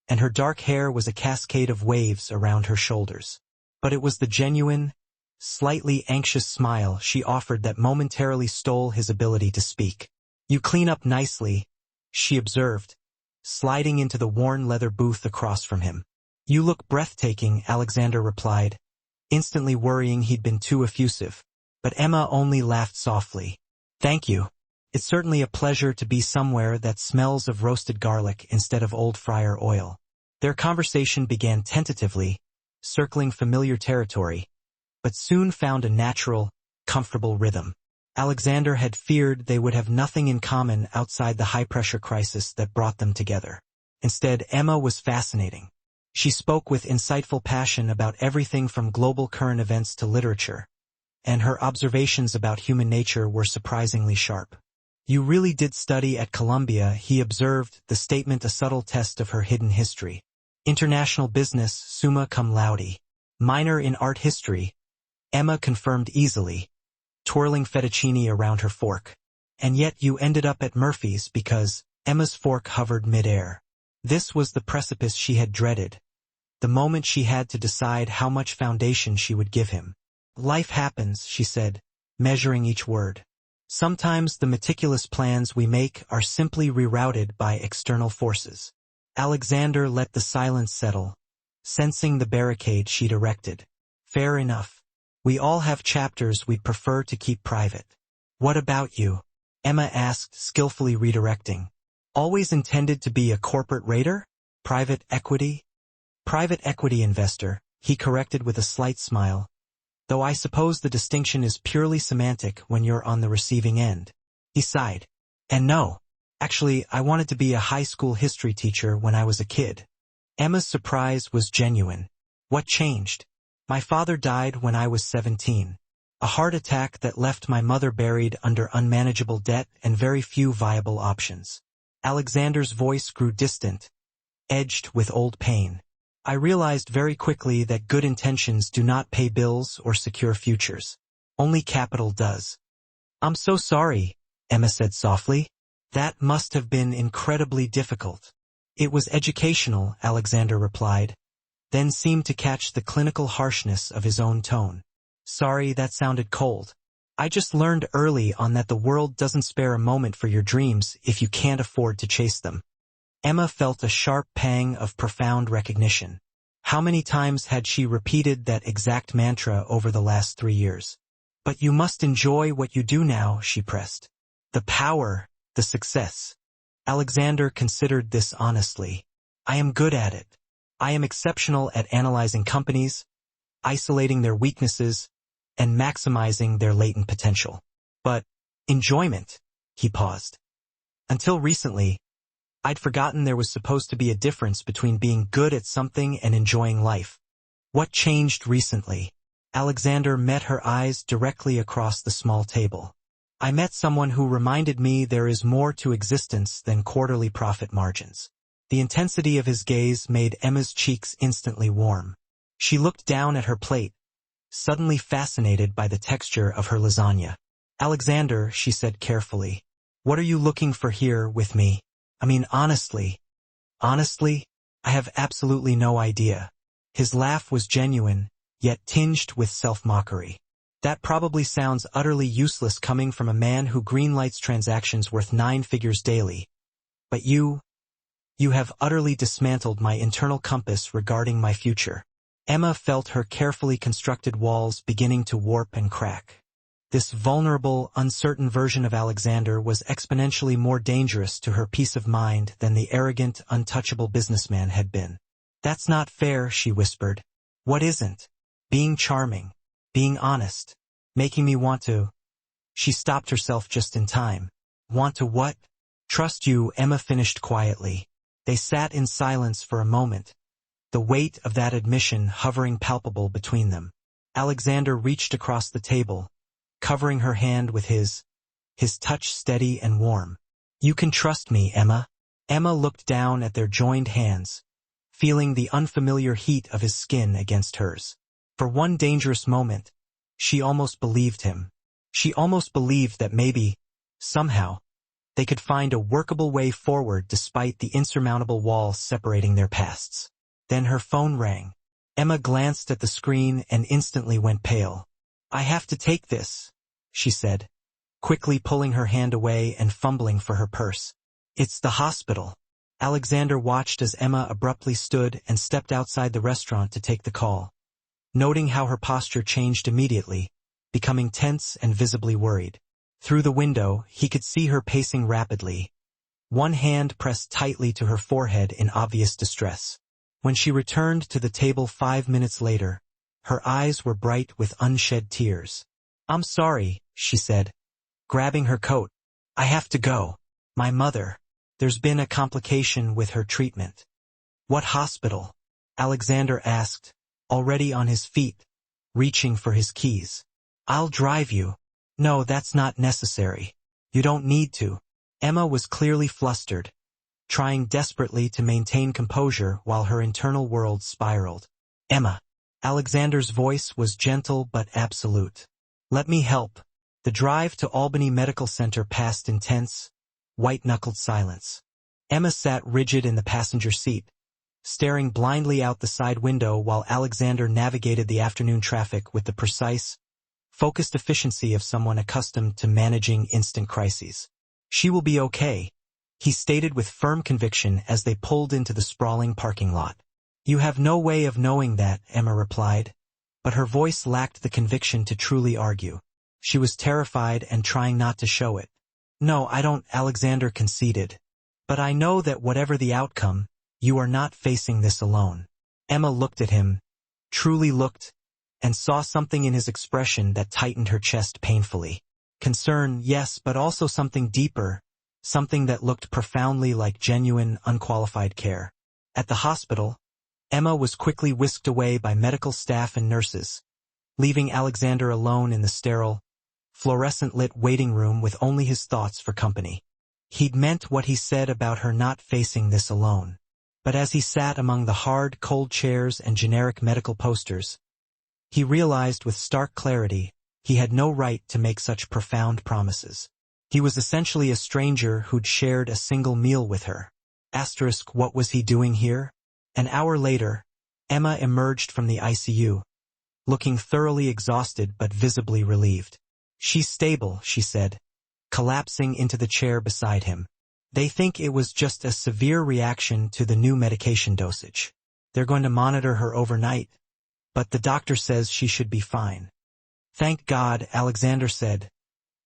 and her dark hair was a cascade of waves around her shoulders. But it was the genuine, slightly anxious smile she offered that momentarily stole his ability to speak. "You clean up nicely," she observed, sliding into the worn leather booth across from him. "You look breathtaking," Alexander replied, instantly worrying he'd been too effusive. But Emma only laughed softly. "Thank you. It's certainly a pleasure to be somewhere that smells of roasted garlic instead of old fryer oil." Their conversation began tentatively, circling familiar territory, but soon found a natural, comfortable rhythm. Alexander had feared they would have nothing in common outside the high-pressure crisis that brought them together. Instead, Emma was fascinating. She spoke with insightful passion about everything from global current events to literature, and her observations about human nature were surprisingly sharp. "You really did study at Columbia," he observed, the statement a subtle test of her hidden history. "International business, summa cum laude. Minor in art history," Emma confirmed easily, twirling fettuccine around her fork. "And yet you ended up at Murphy's because..." Emma's fork hovered mid-air. This was the precipice she had dreaded, the moment she had to decide how much foundation she would give him. "Life happens," she said, measuring each word. "Sometimes the meticulous plans we make are simply rerouted by external forces." Alexander let the silence settle, sensing the barricade she'd erected. "Fair enough. We all have chapters we'd prefer to keep private." "What about you?" Emma asked, skillfully redirecting. "Always intended to be a corporate raider? Private equity?" "Private equity investor," he corrected with a slight smile, "though I suppose the distinction is purely semantic when you're on the receiving end." He sighed. "And no. Actually, I wanted to be a high school history teacher when I was a kid." Emma's surprise was genuine. "What changed?" "My father died when I was 17. A heart attack that left my mother buried under unmanageable debt and very few viable options." Alexander's voice grew distant, edged with old pain. "I realized very quickly that good intentions do not pay bills or secure futures. Only capital does." "I'm so sorry," Emma said softly. "That must have been incredibly difficult." "It was educational," Alexander replied, then seemed to catch the clinical harshness of his own tone. "Sorry, that sounded cold. I just learned early on that the world doesn't spare a moment for your dreams if you can't afford to chase them." Emma felt a sharp pang of profound recognition. How many times had she repeated that exact mantra over the last 3 years? "But you must enjoy what you do now," she pressed. "The power, the success." Alexander considered this honestly. "I am good at it. I am exceptional at analyzing companies, isolating their weaknesses, and maximizing their latent potential. But enjoyment," he paused. "Until recently, I'd forgotten there was supposed to be a difference between being good at something and enjoying life." "What changed recently?" Alexander met her eyes directly across the small table. "I met someone who reminded me there is more to existence than quarterly profit margins." The intensity of his gaze made Emma's cheeks instantly warm. She looked down at her plate, suddenly fascinated by the texture of her lasagna. "Alexander," she said carefully, "what are you looking for here with me? I mean, honestly, I have absolutely no idea." His laugh was genuine, yet tinged with self-mockery. "That probably sounds utterly useless coming from a man who greenlights transactions worth 9 figures daily. But you have utterly dismantled my internal compass regarding my future." Emma felt her carefully constructed walls beginning to warp and crack. This vulnerable, uncertain version of Alexander was exponentially more dangerous to her peace of mind than the arrogant, untouchable businessman had been. "That's not fair," she whispered. "What isn't?" "Being charming, being honest, making me want to..." She stopped herself just in time. "Want to what?" "Trust you," Emma finished quietly. They sat in silence for a moment, the weight of that admission hovering palpable between them. Alexander reached across the table, covering her hand with his touch steady and warm. "You can trust me, Emma." Emma looked down at their joined hands, feeling the unfamiliar heat of his skin against hers. For one dangerous moment, she almost believed him. She almost believed that maybe, somehow, they could find a workable way forward despite the insurmountable wall separating their pasts. Then her phone rang. Emma glanced at the screen and instantly went pale. "I have to take this," she said, quickly pulling her hand away and fumbling for her purse. "It's the hospital." Alexander watched as Emma abruptly stood and stepped outside the restaurant to take the call. Noting how her posture changed immediately, becoming tense and visibly worried. Through the window, he could see her pacing rapidly, one hand pressed tightly to her forehead in obvious distress. When she returned to the table 5 minutes later, her eyes were bright with unshed tears. "I'm sorry," she said, grabbing her coat. "I have to go. My mother. There's been a complication with her treatment." "What hospital?" Alexander asked, already on his feet, reaching for his keys. "I'll drive you." "No, that's not necessary. You don't need to." Emma was clearly flustered, trying desperately to maintain composure while her internal world spiraled. "Emma." Alexander's voice was gentle but absolute. "Let me help." The drive to Albany Medical Center passed in tense, white-knuckled silence. Emma sat rigid in the passenger seat, staring blindly out the side window while Alexander navigated the afternoon traffic with the precise, focused efficiency of someone accustomed to managing instant crises. "She will be okay," he stated with firm conviction as they pulled into the sprawling parking lot. "You have no way of knowing that," Emma replied, but her voice lacked the conviction to truly argue. She was terrified and trying not to show it. "No, I don't," Alexander conceded. "But I know that whatever the outcome, you are not facing this alone." Emma looked at him, truly looked, and saw something in his expression that tightened her chest painfully. Concern, yes, but also something deeper, something that looked profoundly like genuine, unqualified care. At the hospital, Emma was quickly whisked away by medical staff and nurses, leaving Alexander alone in the sterile, fluorescent-lit waiting room with only his thoughts for company. He'd meant what he said about her not facing this alone. But as he sat among the hard, cold chairs and generic medical posters, he realized with stark clarity he had no right to make such profound promises. He was essentially a stranger who'd shared a single meal with her. What was he doing here? An hour later, Emma emerged from the ICU, looking thoroughly exhausted but visibly relieved. "She's stable," she said, collapsing into the chair beside him. "They think it was just a severe reaction to the new medication dosage. They're going to monitor her overnight, but the doctor says she should be fine." "Thank God," Alexander said,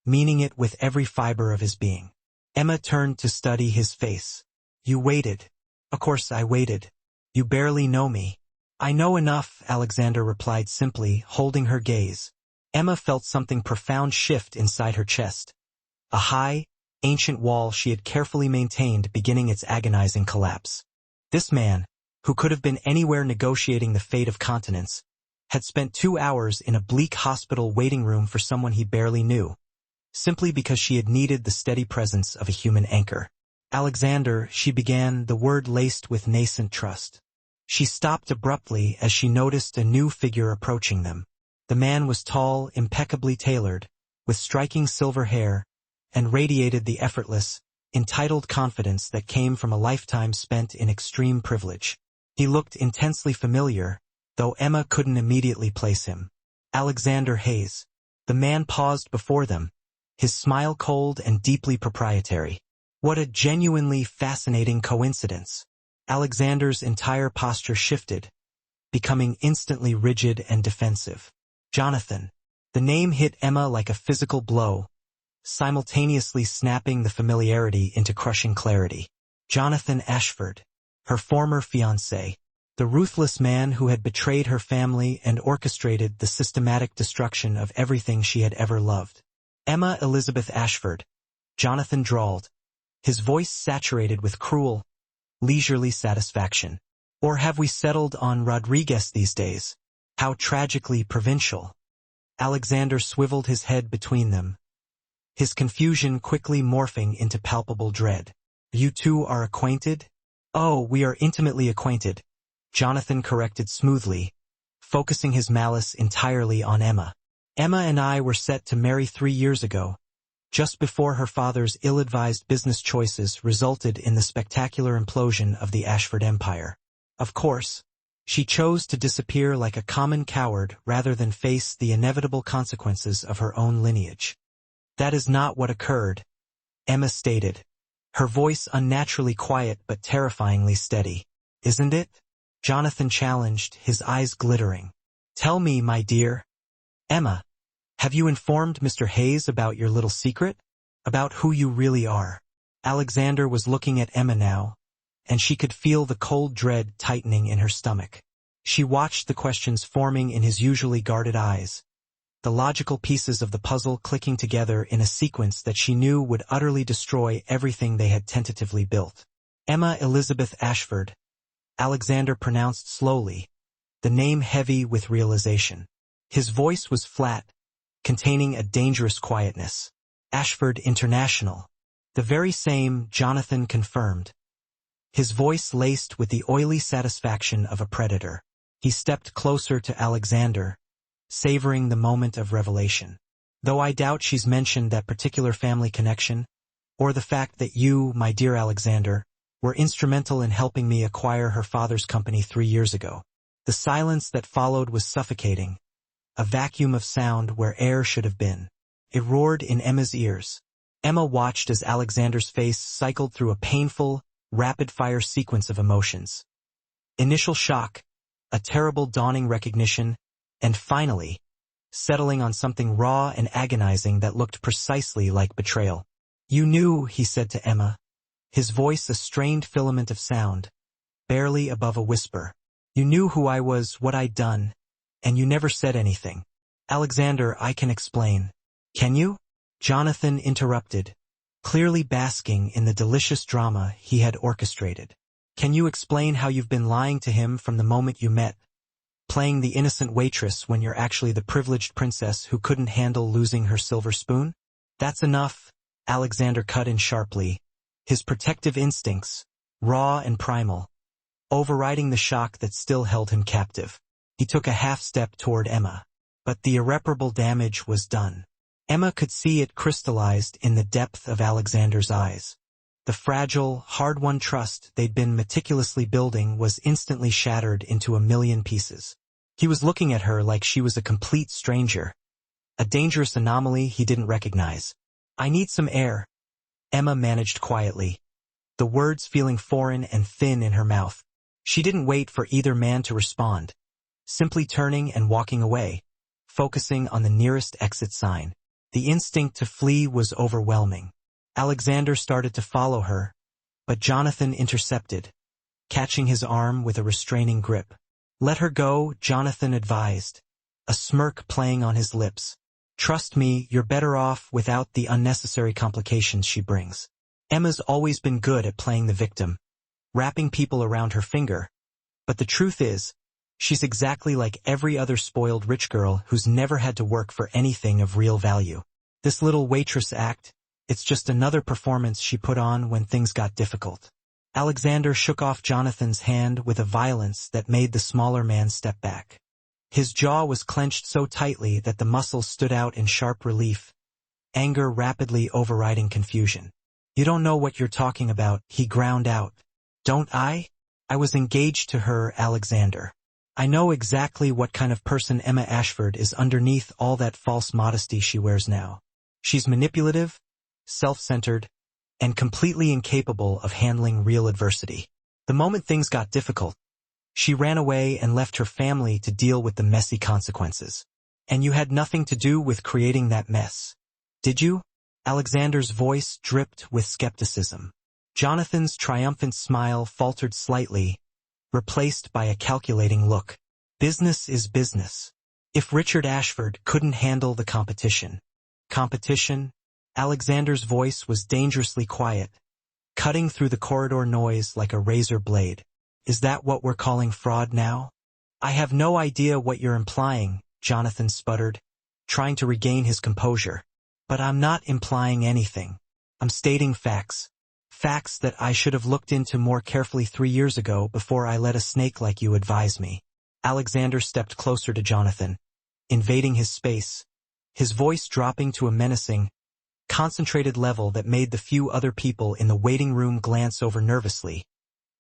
meaning it with every fiber of his being. Emma turned to study his face. "You waited." "Of course I waited. You barely know me." "I know enough," Alexander replied simply, holding her gaze. Emma felt something profound shift inside her chest. A high, ancient wall she had carefully maintained beginning its agonizing collapse. This man, who could have been anywhere negotiating the fate of continents, had spent 2 hours in a bleak hospital waiting room for someone he barely knew, simply because she had needed the steady presence of a human anchor. "Alexander," she began, the word laced with nascent trust. She stopped abruptly as she noticed a new figure approaching them. The man was tall, impeccably tailored, with striking silver hair, and radiated the effortless, entitled confidence that came from a lifetime spent in extreme privilege. He looked intensely familiar, though Emma couldn't immediately place him. Alexander Hayes. The man paused before them, his smile cold and deeply proprietary. What a genuinely fascinating coincidence. Alexander's entire posture shifted, becoming instantly rigid and defensive. Jonathan. The name hit Emma like a physical blow, simultaneously snapping the familiarity into crushing clarity. Jonathan Ashford, her former fiancé, the ruthless man who had betrayed her family and orchestrated the systematic destruction of everything she had ever loved. "Emma Elizabeth Ashford," Jonathan drawled, his voice saturated with cruel, leisurely satisfaction. "Or have we settled on Rodriguez these days? How tragically provincial." Alexander swiveled his head between them, his confusion quickly morphing into palpable dread. "You two are acquainted?" "Oh, we are intimately acquainted," Jonathan corrected smoothly, focusing his malice entirely on Emma. "Emma and I were set to marry 3 years ago, just before her father's ill-advised business choices resulted in the spectacular implosion of the Ashford Empire. Of course, she chose to disappear like a common coward rather than face the inevitable consequences of her own lineage." "That is not what occurred," Emma stated, her voice unnaturally quiet but terrifyingly steady. "Isn't it?" Jonathan challenged, his eyes glittering. "Tell me, my dear." "Emma, Have you informed Mr. Hayes about your little secret? About who you really are? Alexander was looking at Emma now, and she could feel the cold dread tightening in her stomach. She watched the questions forming in his usually guarded eyes, the logical pieces of the puzzle clicking together in a sequence that she knew would utterly destroy everything they had tentatively built. Emma Elizabeth Ashford, Alexander pronounced slowly, the name heavy with realization. His voice was flat, containing a dangerous quietness. Ashford International. The very same, Jonathan confirmed. His voice laced with the oily satisfaction of a predator. He stepped closer to Alexander, savoring the moment of revelation. Though I doubt she's mentioned that particular family connection, or the fact that you, my dear Alexander, were instrumental in helping me acquire her father's company 3 years ago. The silence that followed was suffocating, a vacuum of sound where air should have been. It roared in Emma's ears. Emma watched as Alexander's face cycled through a painful, rapid-fire sequence of emotions. Initial shock, a terrible dawning recognition, and finally, settling on something raw and agonizing that looked precisely like betrayal. You knew, he said to Emma, his voice a strained filament of sound, barely above a whisper. You knew who I was, what I'd done, and you never said anything. Alexander, I can explain. Can you? Jonathan interrupted, clearly basking in the delicious drama he had orchestrated. Can you explain how you've been lying to him from the moment you met, playing the innocent waitress when you're actually the privileged princess who couldn't handle losing her silver spoon? That's enough, Alexander cut in sharply, his protective instincts, raw and primal, overriding the shock that still held him captive. He took a half-step toward Emma, but the irreparable damage was done. Emma could see it crystallized in the depth of Alexander's eyes. The fragile, hard-won trust they'd been meticulously building was instantly shattered into a million pieces. He was looking at her like she was a complete stranger, a dangerous anomaly he didn't recognize. I need some air, Emma managed quietly, the words feeling foreign and thin in her mouth. She didn't wait for either man to respond, simply turning and walking away, focusing on the nearest exit sign. The instinct to flee was overwhelming. Alexander started to follow her, but Jonathan intercepted, catching his arm with a restraining grip. Let her go, Jonathan advised, a smirk playing on his lips. Trust me, you're better off without the unnecessary complications she brings. Emma's always been good at playing the victim, wrapping people around her finger. But the truth is, she's exactly like every other spoiled rich girl who's never had to work for anything of real value. This little waitress act, it's just another performance she put on when things got difficult. Alexander shook off Jonathan's hand with a violence that made the smaller man step back. His jaw was clenched so tightly that the muscles stood out in sharp relief, anger rapidly overriding confusion. You don't know what you're talking about, he ground out. Don't I? I was engaged to her, Alexander. I know exactly what kind of person Emma Ashford is underneath all that false modesty she wears now. She's manipulative, self-centered, and completely incapable of handling real adversity. The moment things got difficult, she ran away and left her family to deal with the messy consequences. And you had nothing to do with creating that mess, did you? Alexander's voice dripped with skepticism. Jonathan's triumphant smile faltered slightly, replaced by a calculating look. Business is business. If Richard Ashford couldn't handle the competition, Alexander's voice was dangerously quiet, cutting through the corridor noise like a razor blade. Is that what we're calling fraud now? I have no idea what you're implying, Jonathan sputtered, trying to regain his composure. But I'm not implying anything. I'm stating facts. Facts that I should have looked into more carefully 3 years ago before I let a snake like you advise me. Alexander stepped closer to Jonathan, invading his space, his voice dropping to a menacing, concentrated level that made the few other people in the waiting room glance over nervously,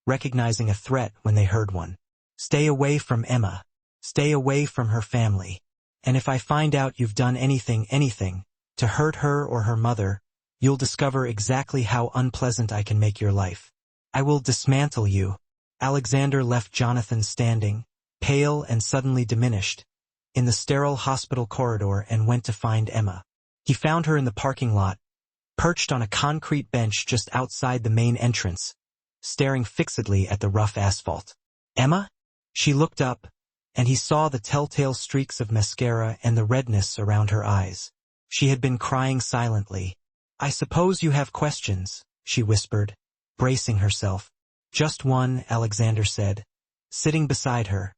recognizing a threat when they heard one. Stay away from Emma. Stay away from her family. And if I find out you've done anything, to hurt her or her mother, you'll discover exactly how unpleasant I can make your life. I will dismantle you. Alexander left Jonathan standing, pale and suddenly diminished, in the sterile hospital corridor and went to find Emma. He found her in the parking lot, perched on a concrete bench just outside the main entrance, staring fixedly at the rough asphalt. Emma? She looked up, and he saw the telltale streaks of mascara and the redness around her eyes. She had been crying silently. "I suppose you have questions," she whispered, bracing herself. "Just one," Alexander said, sitting beside her,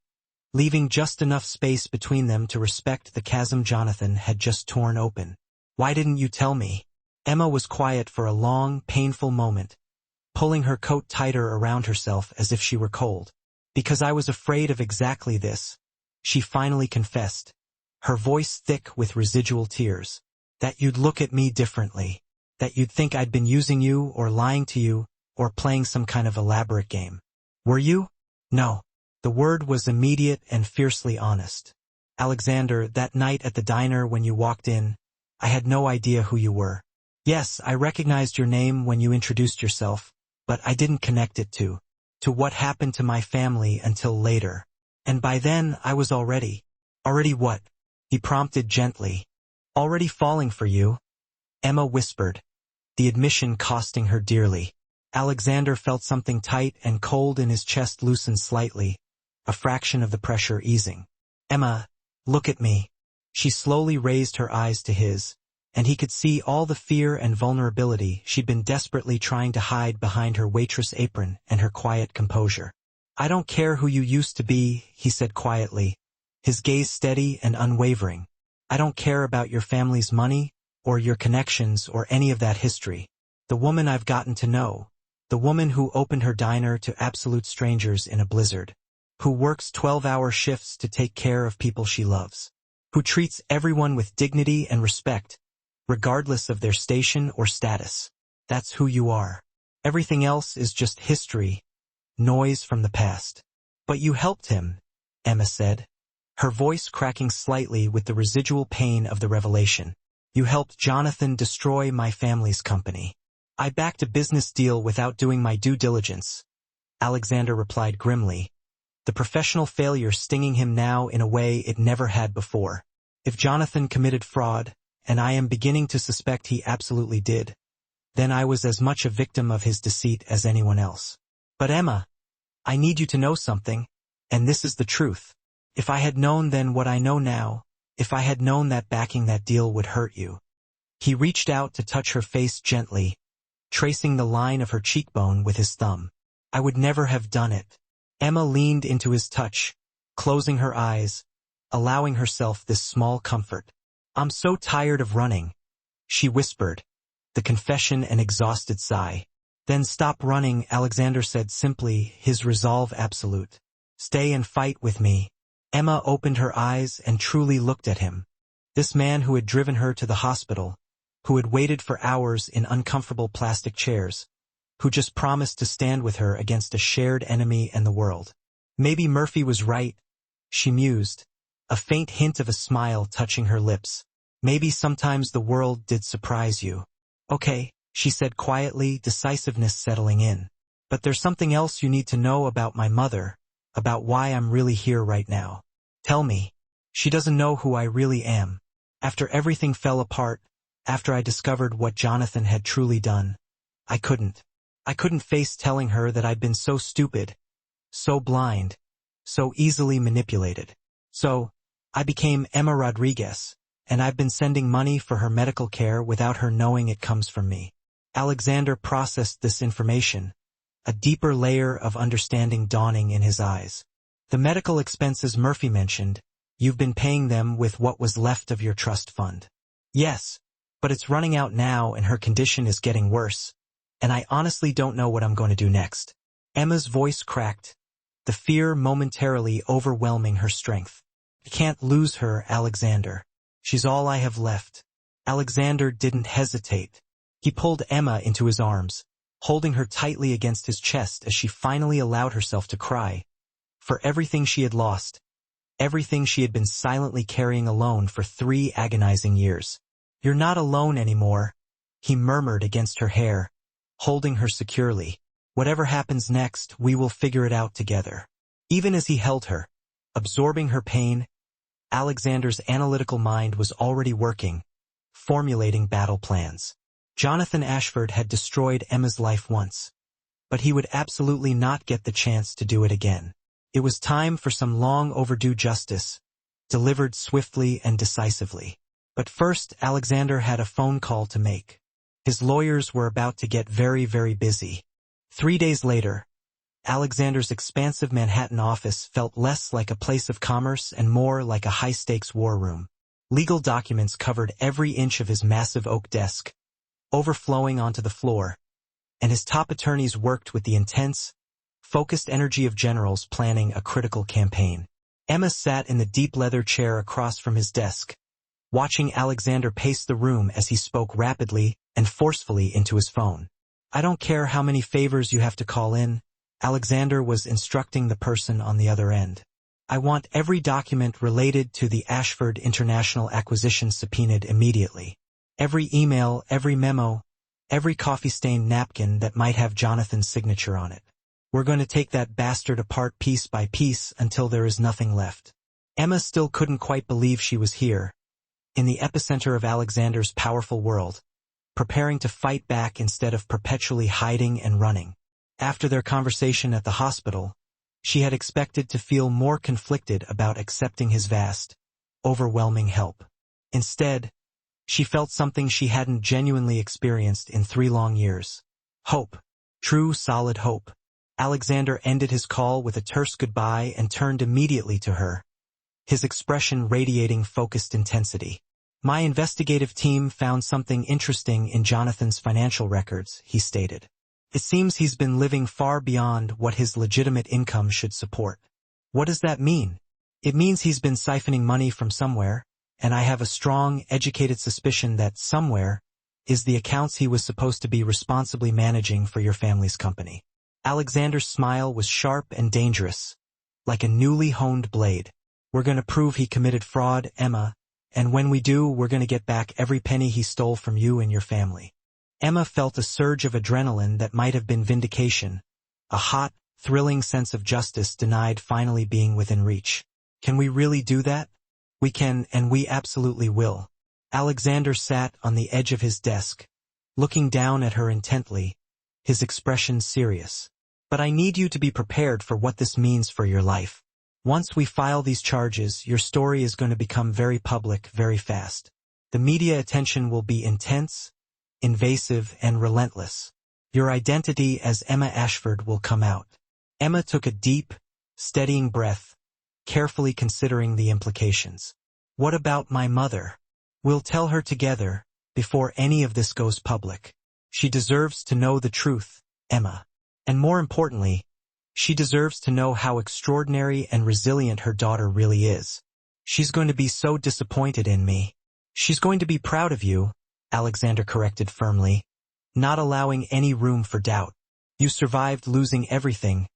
leaving just enough space between them to respect the chasm Jonathan had just torn open. "Why didn't you tell me?" Emma was quiet for a long, painful moment, pulling her coat tighter around herself as if she were cold. "Because I was afraid of exactly this," she finally confessed, her voice thick with residual tears. "That you'd look at me differently. That you'd think I'd been using you or lying to you or playing some kind of elaborate game." "Were you?" "No." The word was immediate and fiercely honest. "Alexander, that night at the diner when you walked in, I had no idea who you were. Yes, I recognized your name when you introduced yourself, but I didn't connect it to what happened to my family until later. And by then I was already what?" he prompted gently. "Already falling for you," Emma whispered, the admission costing her dearly. Alexander felt something tight and cold in his chest loosen slightly, a fraction of the pressure easing. "Emma, look at me." She slowly raised her eyes to his, and he could see all the fear and vulnerability she'd been desperately trying to hide behind her waitress apron and her quiet composure. "I don't care who you used to be," he said quietly, his gaze steady and unwavering. "I don't care about your family's money, or your connections, or any of that history. The woman I've gotten to know, the woman who opened her diner to absolute strangers in a blizzard, who works 12-hour shifts to take care of people she loves, who treats everyone with dignity and respect, regardless of their station or status. That's who you are. Everything else is just history, noise from the past." "But you helped him," Emma said, her voice cracking slightly with the residual pain of the revelation. "You helped Jonathan destroy my family's company." "I backed a business deal without doing my due diligence," Alexander replied grimly, the professional failure stinging him now in a way it never had before. "If Jonathan committed fraud, and I am beginning to suspect he absolutely did, then I was as much a victim of his deceit as anyone else. But Emma, I need you to know something, and this is the truth. If I had known then what I know now, if I had known that backing that deal would hurt you." He reached out to touch her face gently, tracing the line of her cheekbone with his thumb. "I would never have done it." Emma leaned into his touch, closing her eyes, allowing herself this small comfort. "I'm so tired of running," she whispered, the confession an exhausted sigh. "Then stop running," Alexander said simply, his resolve absolute. "Stay and fight with me." Emma opened her eyes and truly looked at him. This man who had driven her to the hospital, who had waited for hours in uncomfortable plastic chairs, who just promised to stand with her against a shared enemy and the world. Maybe Murphy was right, she mused, a faint hint of a smile touching her lips. "Maybe sometimes the world did surprise you." "Okay," she said quietly, decisiveness settling in. "But there's something else you need to know about my mother, about why I'm really here right now." "Tell me." "She doesn't know who I really am. After everything fell apart, after I discovered what Jonathan had truly done, I couldn't face telling her that I'd been so stupid, so blind, so easily manipulated. So, I became Emma Rodriguez, and I've been sending money for her medical care without her knowing it comes from me." Alexander processed this information, a deeper layer of understanding dawning in his eyes. "The medical expenses Murphy mentioned, you've been paying them with what was left of your trust fund." "Yes, but it's running out now and her condition is getting worse, and I honestly don't know what I'm going to do next." Emma's voice cracked, the fear momentarily overwhelming her strength. "I can't lose her, Alexander. She's all I have left." Alexander didn't hesitate. He pulled Emma into his arms, holding her tightly against his chest as she finally allowed herself to cry. For everything she had lost, everything she had been silently carrying alone for 3 agonizing years. "You're not alone anymore," he murmured against her hair, holding her securely. "Whatever happens next, we will figure it out together." Even as he held her, absorbing her pain, Alexander's analytical mind was already working, formulating battle plans. Jonathan Ashford had destroyed Emma's life once, but he would absolutely not get the chance to do it again. It was time for some long-overdue justice, delivered swiftly and decisively. But first, Alexander had a phone call to make. His lawyers were about to get very, very busy. 3 days later, Alexander's expansive Manhattan office felt less like a place of commerce and more like a high-stakes war room. Legal documents covered every inch of his massive oak desk, overflowing onto the floor, and his top attorneys worked with the intense, focused energy of generals planning a critical campaign. Emma sat in the deep leather chair across from his desk, watching Alexander pace the room as he spoke rapidly and forcefully into his phone. "I don't care how many favors you have to call in," Alexander was instructing the person on the other end. "I want every document related to the Ashford International acquisition subpoenaed immediately. Every email, every memo, every coffee-stained napkin that might have Jonathan's signature on it. We're going to take that bastard apart piece by piece until there is nothing left." Emma still couldn't quite believe she was here, in the epicenter of Alexander's powerful world, preparing to fight back instead of perpetually hiding and running. After their conversation at the hospital, she had expected to feel more conflicted about accepting his vast, overwhelming help. Instead, she felt something she hadn't genuinely experienced in 3 long years. Hope. True, solid hope. Alexander ended his call with a terse goodbye and turned immediately to her, his expression radiating focused intensity. "My investigative team found something interesting in Jonathan's financial records," he stated. "It seems he's been living far beyond what his legitimate income should support." "What does that mean?" "It means he's been siphoning money from somewhere, and I have a strong, educated suspicion that somewhere is the accounts he was supposed to be responsibly managing for your family's company." Alexander's smile was sharp and dangerous, like a newly honed blade. "We're going to prove he committed fraud, Emma, and when we do, we're going to get back every penny he stole from you and your family." Emma felt a surge of adrenaline that might have been vindication, a hot, thrilling sense of justice denied finally being within reach. "Can we really do that?" "We can, and we absolutely will." Alexander sat on the edge of his desk, looking down at her intently, his expression serious. "But I need you to be prepared for what this means for your life. Once we file these charges, your story is going to become very public very fast. The media attention will be intense, invasive, and relentless. Your identity as Emma Ashford will come out." Emma took a deep, steadying breath, carefully considering the implications. "What about my mother? We'll tell her together, before any of this goes public. She deserves to know the truth, Emma. And more importantly, she deserves to know how extraordinary and resilient her daughter really is. She's going to be so disappointed in me." "She's going to be proud of you," Alexander corrected firmly, not allowing any room for doubt. "You survived losing everything,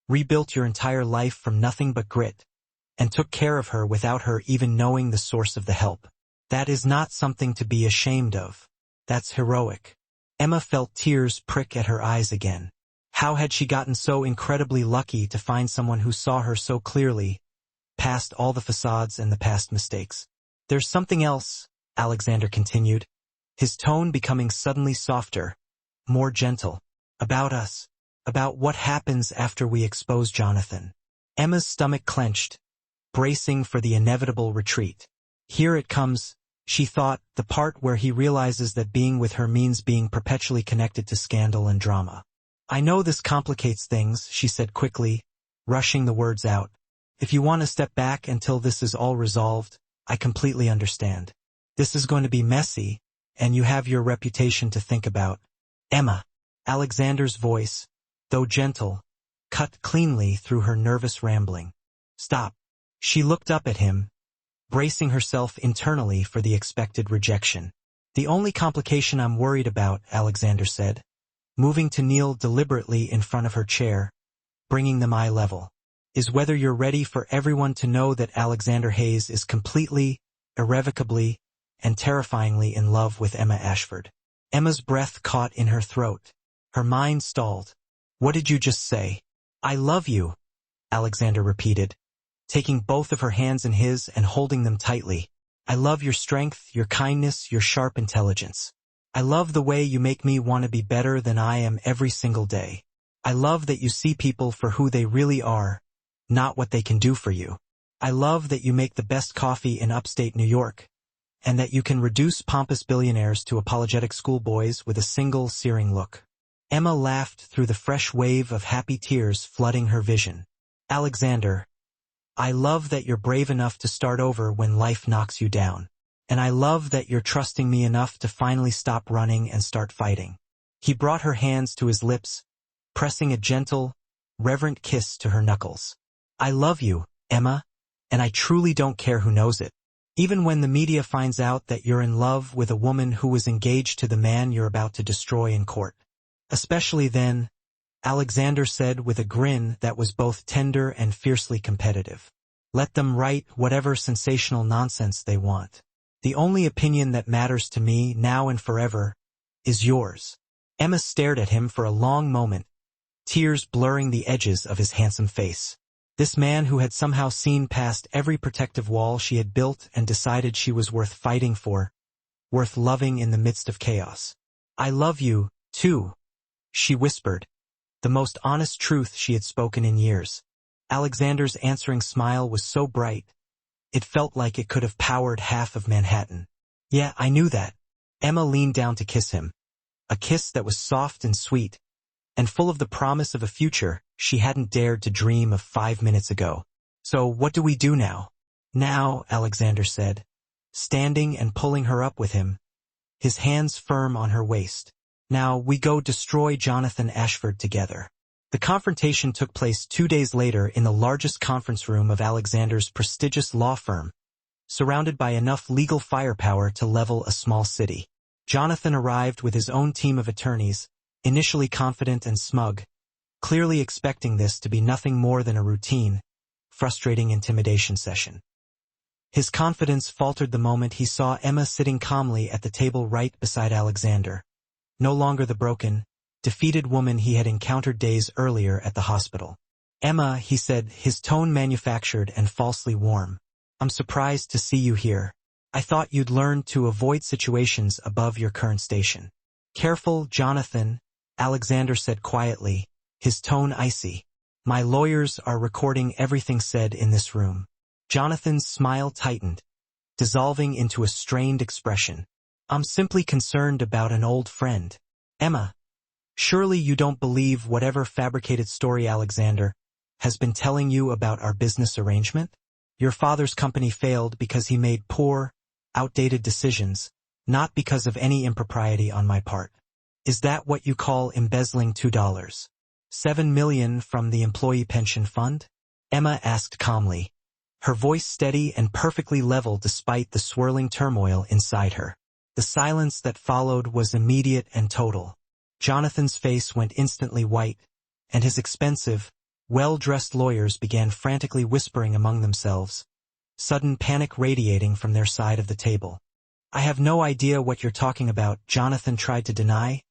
rebuilt your entire life from nothing but grit, and took care of her without her even knowing the source of the help. That is not something to be ashamed of. That's heroic." Emma felt tears prick at her eyes again. How had she gotten so incredibly lucky to find someone who saw her so clearly, past all the facades and the past mistakes? "There's something else," Alexander continued, his tone becoming suddenly softer, more gentle. "About us. About what happens after we expose Jonathan." Emma's stomach clenched, bracing for the inevitable retreat. Here it comes, she thought, the part where he realizes that being with her means being perpetually connected to scandal and drama. "I know this complicates things," she said quickly, rushing the words out. "If you want to step back until this is all resolved, I completely understand. This is going to be messy, and you have your reputation to think about." "Emma." Alexander's voice, though gentle, cut cleanly through her nervous rambling. "Stop." She looked up at him, bracing herself internally for the expected rejection. "The only complication I'm worried about," Alexander said, moving to kneel deliberately in front of her chair, bringing them eye level, "is whether you're ready for everyone to know that Alexander Hayes is completely, irrevocably, and terrifyingly in love with Emma Ashford." Emma's breath caught in her throat. Her mind stalled. "What did you just say?" "I love you," Alexander repeated, taking both of her hands in his and holding them tightly. I love your strength, your kindness, your sharp intelligence. I love the way you make me want to be better than I am every single day. I love that you see people for who they really are, not what they can do for you. I love that you make the best coffee in upstate New York, and that you can reduce pompous billionaires to apologetic schoolboys with a single searing look. Emma laughed through the fresh wave of happy tears flooding her vision. Alexander, I love that you're brave enough to start over when life knocks you down. And I love that you're trusting me enough to finally stop running and start fighting. He brought her hands to his lips, pressing a gentle, reverent kiss to her knuckles. I love you, Emma, and I truly don't care who knows it. Even when the media finds out that you're in love with a woman who was engaged to the man you're about to destroy in court. Especially then, Alexander said with a grin that was both tender and fiercely competitive. Let them write whatever sensational nonsense they want. The only opinion that matters to me now and forever is yours. Emma stared at him for a long moment, tears blurring the edges of his handsome face. This man who had somehow seen past every protective wall she had built and decided she was worth fighting for, worth loving in the midst of chaos. I love you, too, she whispered, the most honest truth she had spoken in years. Alexander's answering smile was so bright, it felt like it could have powered half of Manhattan. Yeah, I knew that. Emma leaned down to kiss him. A kiss that was soft and sweet, and full of the promise of a future she hadn't dared to dream of 5 minutes ago. So what do we do now? Now, Alexander said, standing and pulling her up with him, his hands firm on her waist. Now we go destroy Jonathan Ashford together. The confrontation took place 2 days later in the largest conference room of Alexander's prestigious law firm, surrounded by enough legal firepower to level a small city. Jonathan arrived with his own team of attorneys, initially confident and smug, clearly expecting this to be nothing more than a routine, frustrating intimidation session. His confidence faltered the moment he saw Emma sitting calmly at the table right beside Alexander, no longer the broken, defeated woman he had encountered days earlier at the hospital. Emma, he said, his tone manufactured and falsely warm. I'm surprised to see you here. I thought you'd learn to avoid situations above your current station. Careful, Jonathan, Alexander said quietly, his tone icy. My lawyers are recording everything said in this room. Jonathan's smile tightened, dissolving into a strained expression. I'm simply concerned about an old friend. Emma, surely you don't believe whatever fabricated story Alexander has been telling you about our business arrangement? Your father's company failed because he made poor, outdated decisions, not because of any impropriety on my part. Is that what you call embezzling $7 million from the employee pension fund? Emma asked calmly, her voice steady and perfectly level despite the swirling turmoil inside her. The silence that followed was immediate and total. Jonathan's face went instantly white, and his expensive, well-dressed lawyers began frantically whispering among themselves, sudden panic radiating from their side of the table. I have no idea what you're talking about, Jonathan tried to deny,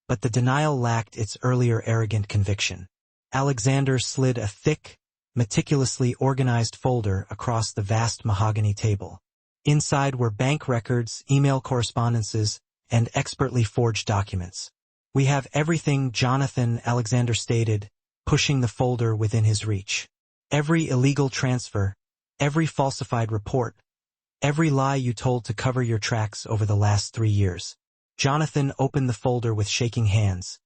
but the denial lacked its earlier arrogant conviction. Alexander slid a thick, meticulously organized folder across the vast mahogany table. Inside were bank records, email correspondences, and expertly forged documents. We have everything, Jonathan, Alexander stated, pushing the folder within his reach. Every illegal transfer, every falsified report, every lie you told to cover your tracks over the last 3 years. Jonathan opened the folder with shaking hands,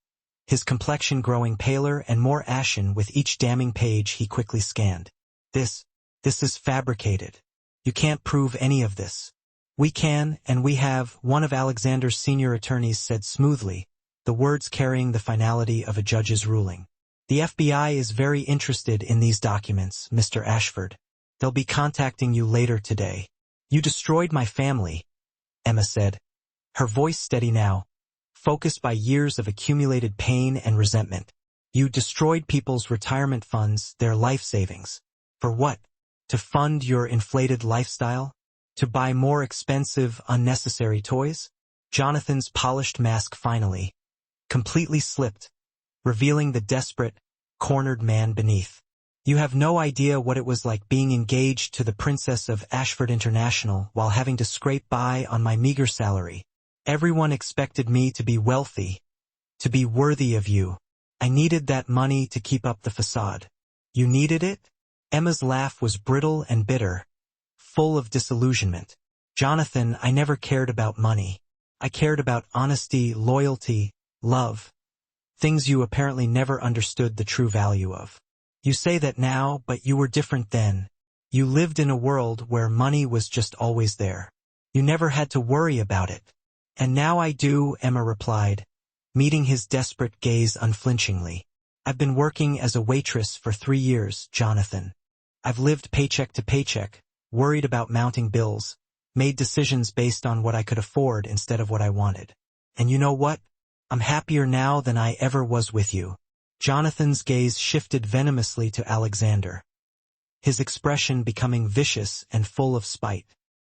his complexion growing paler and more ashen with each damning page he quickly scanned. This is fabricated. You can't prove any of this. We can, and we have, one of Alexander's senior attorneys said smoothly, the words carrying the finality of a judge's ruling. The FBI is very interested in these documents, Mr. Ashford. They'll be contacting you later today. You destroyed my family, Emma said, her voice steady now, focused by years of accumulated pain and resentment. You destroyed people's retirement funds, their life savings. For what? To fund your inflated lifestyle? To buy more expensive, unnecessary toys? Jonathan's polished mask finally, completely slipped, revealing the desperate, cornered man beneath. You have no idea what it was like being engaged to the Princess of Ashford International while having to scrape by on my meager salary. Everyone expected me to be wealthy, to be worthy of you. I needed that money to keep up the facade. You needed it? Emma's laugh was brittle and bitter, full of disillusionment. Jonathan, I never cared about money. I cared about honesty, loyalty, love. Things you apparently never understood the true value of. You say that now, but you were different then. You lived in a world where money was just always there. You never had to worry about it. And now I do, Emma replied, meeting his desperate gaze unflinchingly. I've been working as a waitress for 3 years, Jonathan. I've lived paycheck to paycheck, worried about mounting bills, made decisions based on what I could afford instead of what I wanted. And you know what? I'm happier now than I ever was with you. Jonathan's gaze shifted venomously to Alexander, his expression becoming vicious and full of spite.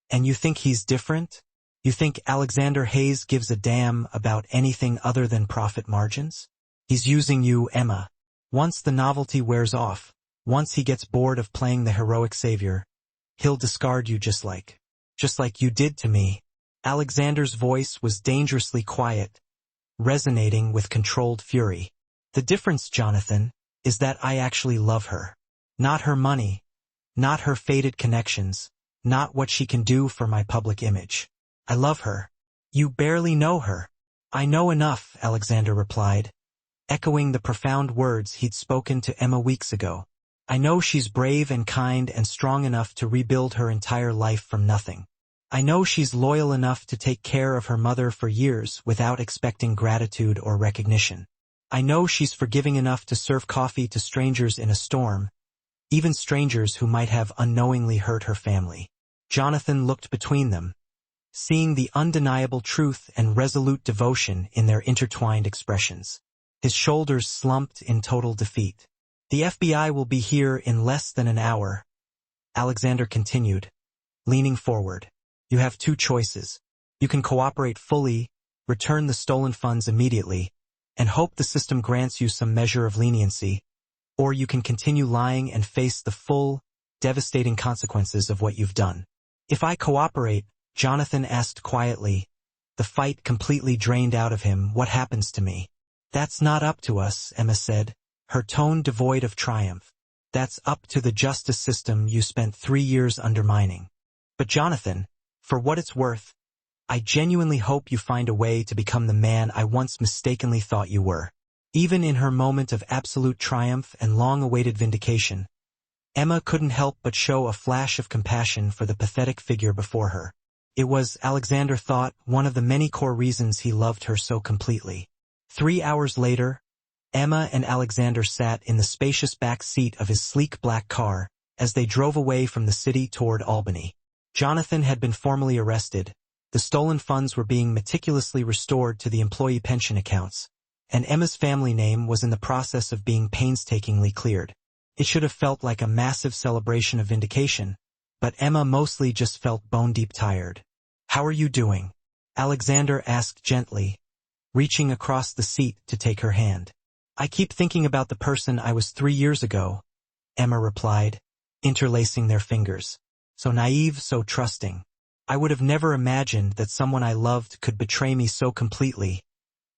And you think he's different? You think Alexander Hayes gives a damn about anything other than profit margins? He's using you, Emma. Once the novelty wears off, once he gets bored of playing the heroic savior, he'll discard you just like you did to me. Alexander's voice was dangerously quiet, resonating with controlled fury. The difference, Jonathan, is that I actually love her. Not her money, not her faded connections, not what she can do for my public image. I love her. You barely know her. I know enough, Alexander replied, echoing the profound words he'd spoken to Emma weeks ago. I know she's brave and kind and strong enough to rebuild her entire life from nothing. I know she's loyal enough to take care of her mother for years without expecting gratitude or recognition. I know she's forgiving enough to serve coffee to strangers in a storm, even strangers who might have unknowingly hurt her family. Jonathan looked between them, seeing the undeniable truth and resolute devotion in their intertwined expressions. His shoulders slumped in total defeat. The FBI will be here in less than an hour, Alexander continued, leaning forward. You have 2 choices. You can cooperate fully, return the stolen funds immediately, and hope the system grants you some measure of leniency, or you can continue lying and face the full, devastating consequences of what you've done. If I cooperate, Jonathan asked quietly, the fight completely drained out of him, what happens to me? That's not up to us, Emma said, her tone devoid of triumph. That's up to the justice system you spent 3 years undermining. But Jonathan, for what it's worth, I genuinely hope you find a way to become the man I once mistakenly thought you were. Even in her moment of absolute triumph and long-awaited vindication, Emma couldn't help but show a flash of compassion for the pathetic figure before her. It was, Alexander thought, one of the many core reasons he loved her so completely. 3 hours later, Emma and Alexander sat in the spacious back seat of his sleek black car as they drove away from the city toward Albany. Jonathan had been formally arrested. The stolen funds were being meticulously restored to the employee pension accounts, and Emma's family name was in the process of being painstakingly cleared. It should have felt like a massive celebration of vindication, but Emma mostly just felt bone-deep tired. How are you doing? Alexander asked gently, reaching across the seat to take her hand. I keep thinking about the person I was 3 years ago, Emma replied, interlacing their fingers. So naive, so trusting. I would have never imagined that someone I loved could betray me so completely,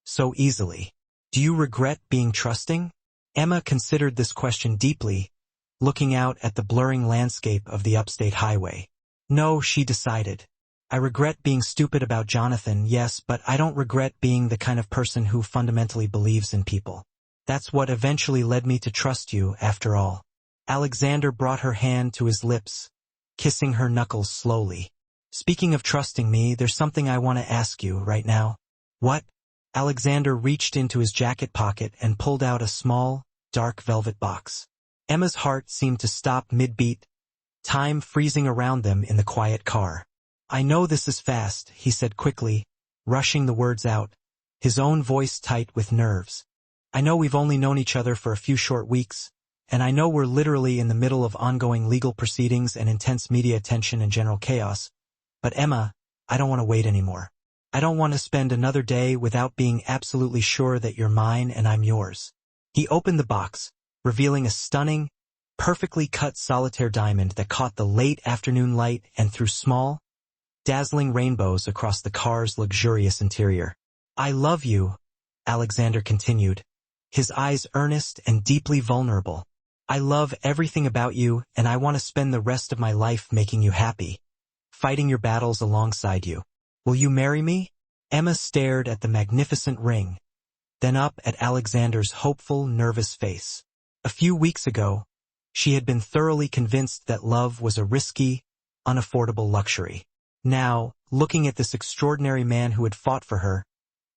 so easily. Do you regret being trusting? Emma considered this question deeply, looking out at the blurring landscape of the upstate highway. No, she decided. I regret being stupid about Jonathan, yes, but I don't regret being the kind of person who fundamentally believes in people. That's what eventually led me to trust you, after all. Alexander brought her hand to his lips, kissing her knuckles slowly. Speaking of trusting me, there's something I want to ask you right now. What? Alexander reached into his jacket pocket and pulled out a small, dark velvet box. Emma's heart seemed to stop mid-beat, time freezing around them in the quiet car. I know this is fast, he said quickly, rushing the words out, his own voice tight with nerves. I know we've only known each other for a few short weeks, and I know we're literally in the middle of ongoing legal proceedings and intense media attention and general chaos. But Emma, I don't want to wait anymore. I don't want to spend another day without being absolutely sure that you're mine and I'm yours. He opened the box, revealing a stunning, perfectly cut solitaire diamond that caught the late afternoon light and threw small, dazzling rainbows across the car's luxurious interior. "I love you," Alexander continued, his eyes earnest and deeply vulnerable. "I love everything about you, and I want to spend the rest of my life making you happy, fighting your battles alongside you. Will you marry me?" Emma stared at the magnificent ring, then up at Alexander's hopeful, nervous face. A few weeks ago, she had been thoroughly convinced that love was a risky, unaffordable luxury. Now, looking at this extraordinary man who had fought for her,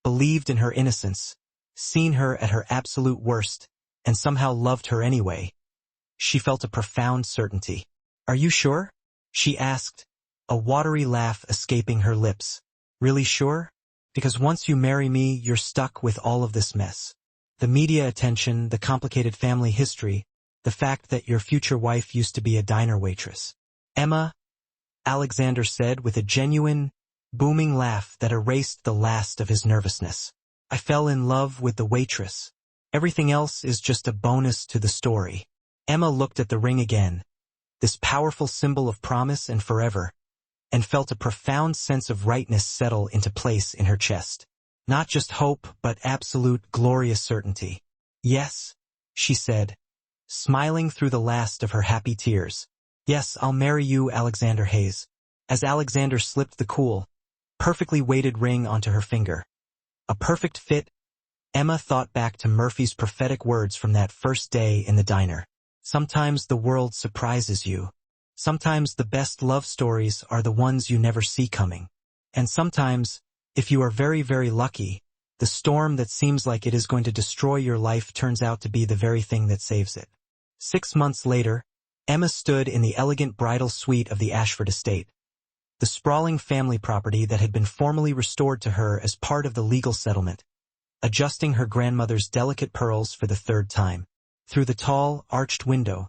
believed in her innocence, seen her at her absolute worst, and somehow loved her anyway, she felt a profound certainty. "Are you sure?" she asked, a watery laugh escaping her lips. "Really sure? Because once you marry me, you're stuck with all of this mess. The media attention, the complicated family history, the fact that your future wife used to be a diner waitress." "Emma," Alexander said with a genuine, booming laugh that erased the last of his nervousness, "I fell in love with the waitress. Everything else is just a bonus to the story." Emma looked at the ring again, this powerful symbol of promise and forever, and felt a profound sense of rightness settle into place in her chest. Not just hope, but absolute, glorious certainty. "Yes," she said, smiling through the last of her happy tears. "Yes, I'll marry you, Alexander Hayes." As Alexander slipped the cool, perfectly weighted ring onto her finger. A perfect fit, Emma thought back to Murphy's prophetic words from that first day in the diner. "Sometimes the world surprises you. Sometimes the best love stories are the ones you never see coming. And sometimes, if you are very, very lucky, the storm that seems like it is going to destroy your life turns out to be the very thing that saves it." 6 months later, Emma stood in the elegant bridal suite of the Ashford estate, the sprawling family property that had been formally restored to her as part of the legal settlement, adjusting her grandmother's delicate pearls for the third time. Through the tall, arched window,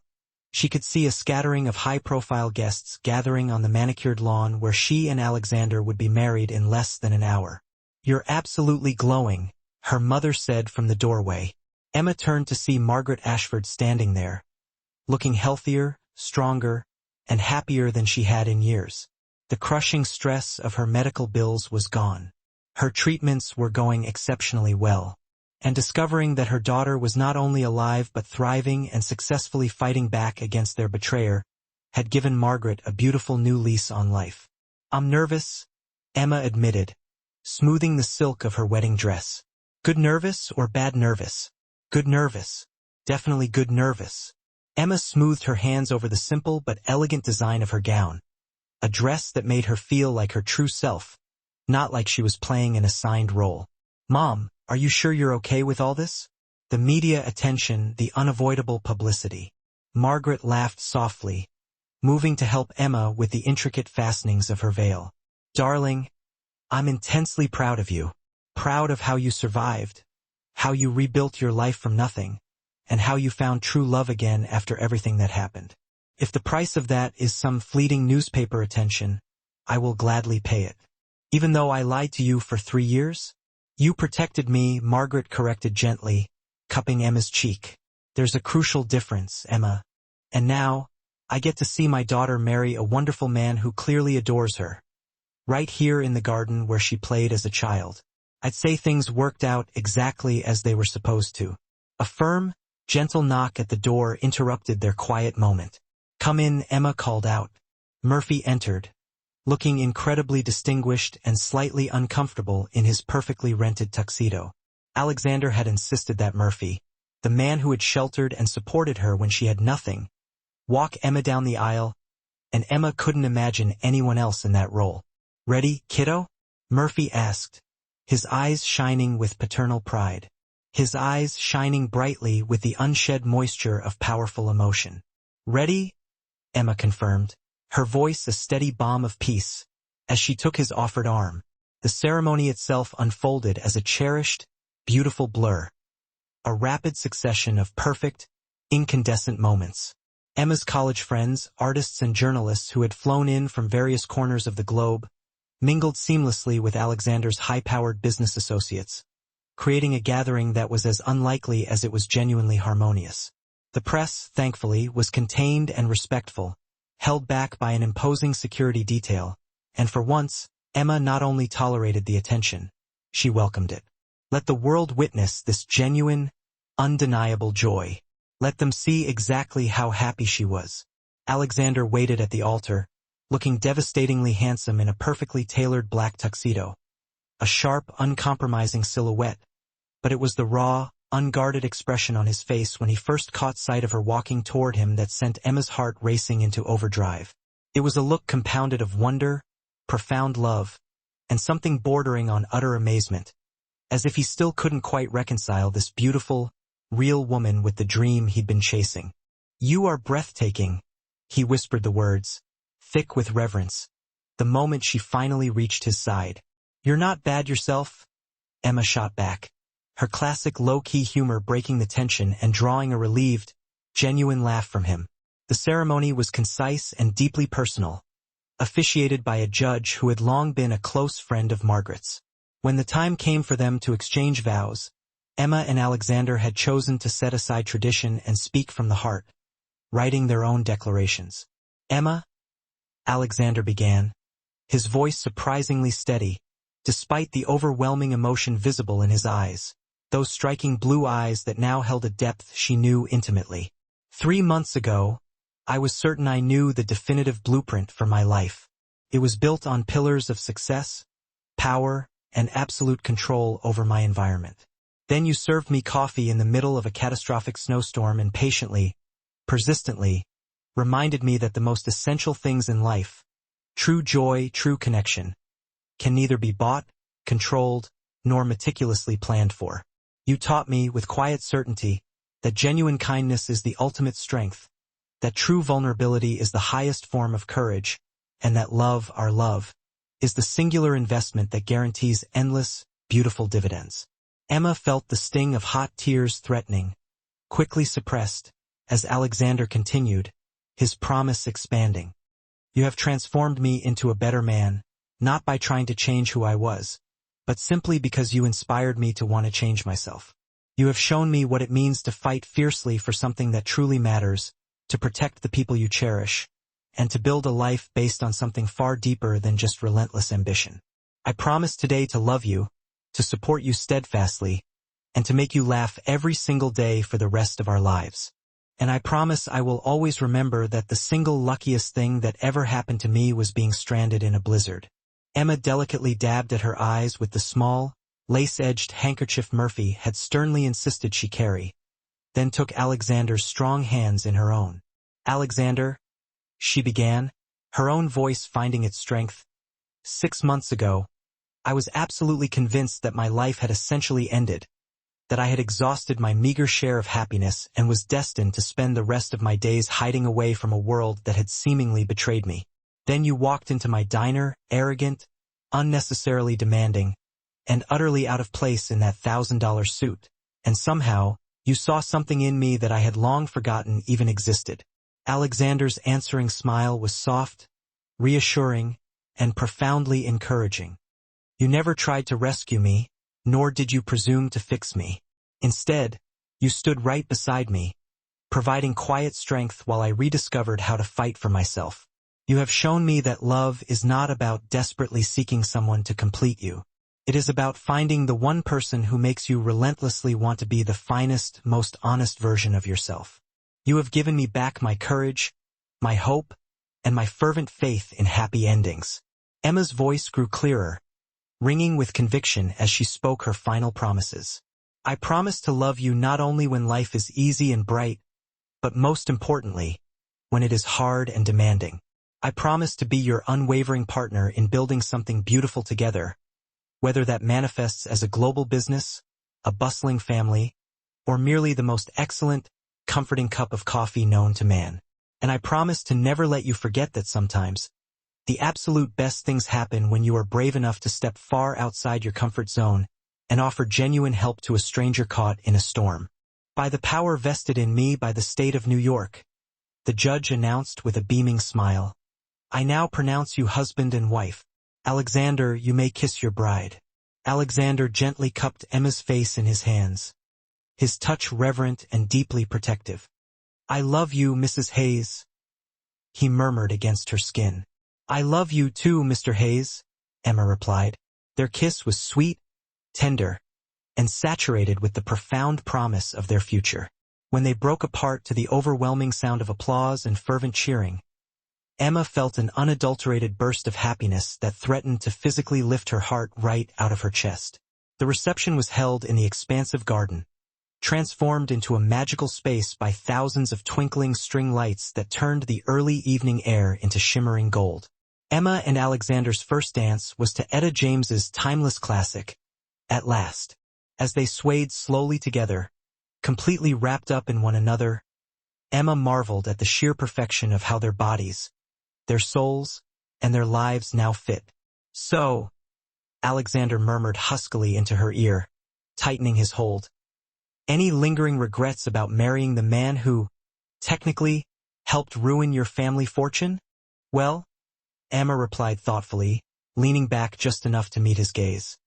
she could see a scattering of high-profile guests gathering on the manicured lawn where she and Alexander would be married in less than an hour. "You're absolutely glowing," her mother said from the doorway. Emma turned to see Margaret Ashford standing there, looking healthier, stronger, and happier than she had in years. The crushing stress of her medical bills was gone. Her treatments were going exceptionally well. And discovering that her daughter was not only alive but thriving and successfully fighting back against their betrayer had given Margaret a beautiful new lease on life. "I'm nervous," Emma admitted, smoothing the silk of her wedding dress. "Good nervous or bad nervous?" "Good nervous. Definitely good nervous." Emma smoothed her hands over the simple but elegant design of her gown, a dress that made her feel like her true self, not like she was playing an assigned role. "Mom, are you sure you're okay with all this? The media attention, the unavoidable publicity." Margaret laughed softly, moving to help Emma with the intricate fastenings of her veil. "Darling, I'm intensely proud of you. Proud of how you survived, how you rebuilt your life from nothing, and how you found true love again after everything that happened. If the price of that is some fleeting newspaper attention, I will gladly pay it. Even though I lied to you for 3 years? You protected me," Margaret corrected gently, cupping Emma's cheek. "There's a crucial difference, Emma. And now, I get to see my daughter marry a wonderful man who clearly adores her. Right here in the garden where she played as a child. I'd say things worked out exactly as they were supposed to." A firm, gentle knock at the door interrupted their quiet moment. "Come in," Emma called out. Murphy entered, looking incredibly distinguished and slightly uncomfortable in his perfectly rented tuxedo. Alexander had insisted that Murphy, the man who had sheltered and supported her when she had nothing, walk Emma down the aisle, and Emma couldn't imagine anyone else in that role. "Ready, kiddo?" Murphy asked, his eyes shining with paternal pride. His eyes shining brightly with the unshed moisture of powerful emotion. "Ready?" Emma confirmed, her voice a steady balm of peace, as she took his offered arm. The ceremony itself unfolded as a cherished, beautiful blur. A rapid succession of perfect, incandescent moments. Emma's college friends, artists and journalists who had flown in from various corners of the globe, mingled seamlessly with Alexander's high-powered business associates, creating a gathering that was as unlikely as it was genuinely harmonious. The press, thankfully, was contained and respectful, held back by an imposing security detail, and for once, Emma not only tolerated the attention, she welcomed it. Let the world witness this genuine, undeniable joy. Let them see exactly how happy she was. Alexander waited at the altar, looking devastatingly handsome in a perfectly tailored black tuxedo. A sharp, uncompromising silhouette, but it was the raw, unguarded expression on his face when he first caught sight of her walking toward him that sent Emma's heart racing into overdrive. It was a look compounded of wonder, profound love, and something bordering on utter amazement, as if he still couldn't quite reconcile this beautiful, real woman with the dream he'd been chasing. "You are breathtaking," he whispered the words, thick with reverence, the moment she finally reached his side. "You're not bad yourself?" Emma shot back, her classic low-key humor breaking the tension and drawing a relieved, genuine laugh from him. The ceremony was concise and deeply personal, officiated by a judge who had long been a close friend of Margaret's. When the time came for them to exchange vows, Emma and Alexander had chosen to set aside tradition and speak from the heart, writing their own declarations. "Emma," Alexander began, his voice surprisingly steady, despite the overwhelming emotion visible in his eyes, those striking blue eyes that now held a depth she knew intimately. "3 months ago, I was certain I knew the definitive blueprint for my life. It was built on pillars of success, power, and absolute control over my environment. Then you served me coffee in the middle of a catastrophic snowstorm and patiently, persistently, reminded me that the most essential things in life, true joy, true connection, can neither be bought, controlled, nor meticulously planned for. You taught me, with quiet certainty, that genuine kindness is the ultimate strength, that true vulnerability is the highest form of courage, and that love, our love, is the singular investment that guarantees endless, beautiful dividends." Emma felt the sting of hot tears threatening, quickly suppressed, as Alexander continued, his promise expanding. "You have transformed me into a better man, not by trying to change who I was, but simply because you inspired me to want to change myself. You have shown me what it means to fight fiercely for something that truly matters, to protect the people you cherish, and to build a life based on something far deeper than just relentless ambition. I promise today to love you, to support you steadfastly, and to make you laugh every single day for the rest of our lives. And I promise I will always remember that the single luckiest thing that ever happened to me was being stranded in a blizzard." Emma delicately dabbed at her eyes with the small, lace-edged handkerchief Murphy had sternly insisted she carry, then took Alexander's strong hands in her own. "Alexander," she began, her own voice finding its strength, "6 months ago, I was absolutely convinced that my life had essentially ended, that I had exhausted my meager share of happiness and was destined to spend the rest of my days hiding away from a world that had seemingly betrayed me. Then you walked into my diner, arrogant, unnecessarily demanding, and utterly out of place in that $1,000 suit, and somehow, you saw something in me that I had long forgotten even existed." Alexander's answering smile was soft, reassuring, and profoundly encouraging. "You never tried to rescue me, nor did you presume to fix me. Instead, you stood right beside me, providing quiet strength while I rediscovered how to fight for myself. You have shown me that love is not about desperately seeking someone to complete you. It is about finding the one person who makes you relentlessly want to be the finest, most honest version of yourself. You have given me back my courage, my hope, and my fervent faith in happy endings." Emma's voice grew clearer, ringing with conviction as she spoke her final promises. "I promise to love you not only when life is easy and bright, but most importantly, when it is hard and demanding. I promise to be your unwavering partner in building something beautiful together, whether that manifests as a global business, a bustling family, or merely the most excellent, comforting cup of coffee known to man. And I promise to never let you forget that sometimes, the absolute best things happen when you are brave enough to step far outside your comfort zone and offer genuine help to a stranger caught in a storm. By the power vested in me by the state of New York," the judge announced with a beaming smile, "I now pronounce you husband and wife. Alexander, you may kiss your bride." Alexander gently cupped Emma's face in his hands, his touch reverent and deeply protective. I love you, Mrs. Hayes, he murmured against her skin. I love you too, Mr. Hayes, Emma replied. Their kiss was sweet, tender, and saturated with the profound promise of their future. When they broke apart to the overwhelming sound of applause and fervent cheering, Emma felt an unadulterated burst of happiness that threatened to physically lift her heart right out of her chest. The reception was held in the expansive garden, transformed into a magical space by thousands of twinkling string lights that turned the early evening air into shimmering gold. Emma and Alexander's first dance was to Etta James's timeless classic, At Last. As they swayed slowly together, completely wrapped up in one another, Emma marveled at the sheer perfection of how their bodies, their souls, and their lives now fit. So, Alexander murmured huskily into her ear, tightening his hold. Any lingering regrets about marrying the man who, technically, helped ruin your family fortune? Well, Emma replied thoughtfully, leaning back just enough to meet his gaze.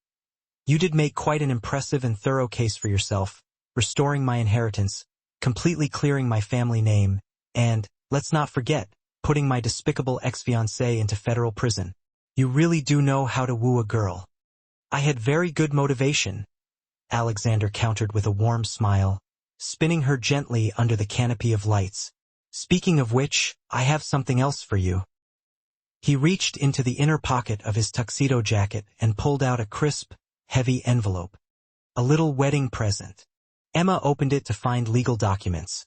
You did make quite an impressive and thorough case for yourself, restoring my inheritance, completely clearing my family name, and, let's not forget, putting my despicable ex-fiancé into federal prison. You really do know how to woo a girl. I had very good motivation, Alexander countered with a warm smile, spinning her gently under the canopy of lights. Speaking of which, I have something else for you. He reached into the inner pocket of his tuxedo jacket and pulled out a crisp, heavy envelope. A little wedding present. Emma opened it to find legal documents.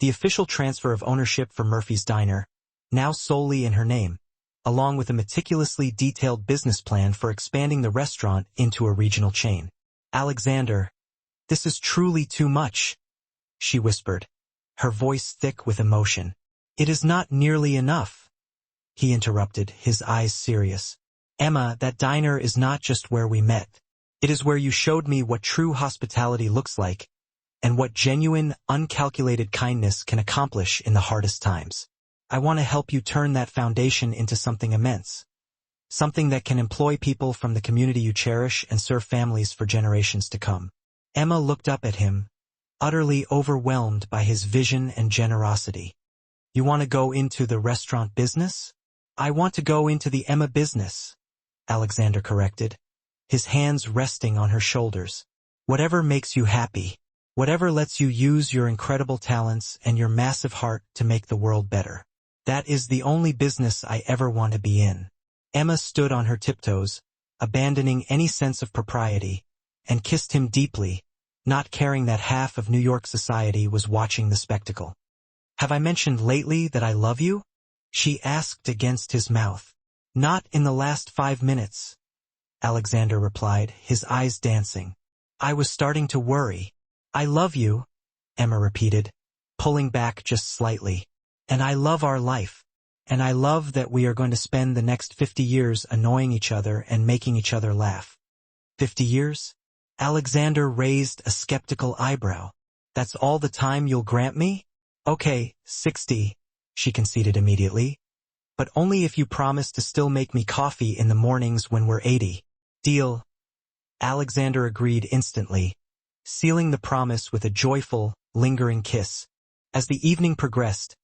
The official transfer of ownership for Murphy's Diner, now solely in her name, along with a meticulously detailed business plan for expanding the restaurant into a regional chain. Alexander, this is truly too much, she whispered, her voice thick with emotion. It is not nearly enough, he interrupted, his eyes serious. Emma, that diner is not just where we met. It is where you showed me what true hospitality looks like, and what genuine, uncalculated kindness can accomplish in the hardest times. I want to help you turn that foundation into something immense. Something that can employ people from the community you cherish and serve families for generations to come. Emma looked up at him, utterly overwhelmed by his vision and generosity. You want to go into the restaurant business? I want to go into the Emma business, Alexander corrected, his hands resting on her shoulders. Whatever makes you happy. Whatever lets you use your incredible talents and your massive heart to make the world better. That is the only business I ever want to be in. Emma stood on her tiptoes, abandoning any sense of propriety, and kissed him deeply, not caring that half of New York society was watching the spectacle. Have I mentioned lately that I love you? She asked against his mouth. Not in the last 5 minutes, Alexander replied, his eyes dancing. I was starting to worry. I love you, Emma repeated, pulling back just slightly. And I love our life. And I love that we are going to spend the next 50 years annoying each other and making each other laugh. 50 years? Alexander raised a skeptical eyebrow. That's all the time you'll grant me? Okay, 60, she conceded immediately. But only if you promise to still make me coffee in the mornings when we're 80. Deal. Alexander agreed instantly, sealing the promise with a joyful, lingering kiss. As the evening progressed,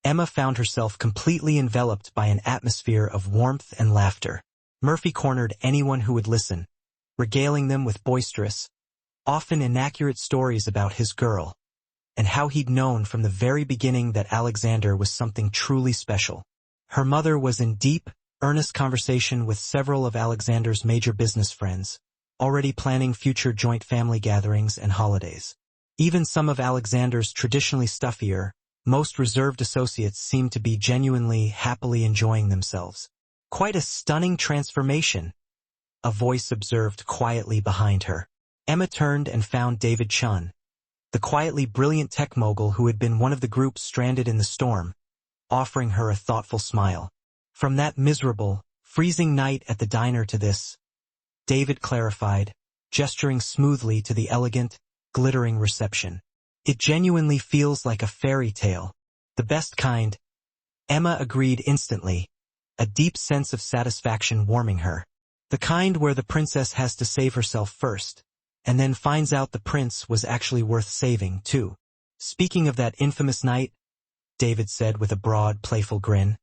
Emma found herself completely enveloped by an atmosphere of warmth and laughter. Murphy cornered anyone who would listen, regaling them with boisterous, often inaccurate stories about his girl, and how he'd known from the very beginning that Alexander was something truly special. Her mother was in deep, earnest conversation with several of Alexander's major business friends, already planning future joint family gatherings and holidays. Even some of Alexander's traditionally stuffier, most reserved associates seemed to be genuinely, happily enjoying themselves. Quite a stunning transformation, a voice observed quietly behind her. Emma turned and found David Chun, the quietly brilliant tech mogul who had been one of the group stranded in the storm, offering her a thoughtful smile. From that miserable, freezing night at the diner to this, David clarified, gesturing smoothly to the elegant, glittering reception. It genuinely feels like a fairy tale. The best kind. Emma agreed instantly, a deep sense of satisfaction warming her. The kind where the princess has to save herself first, and then finds out the prince was actually worth saving, too. Speaking of that infamous night, David said with a broad, playful grin,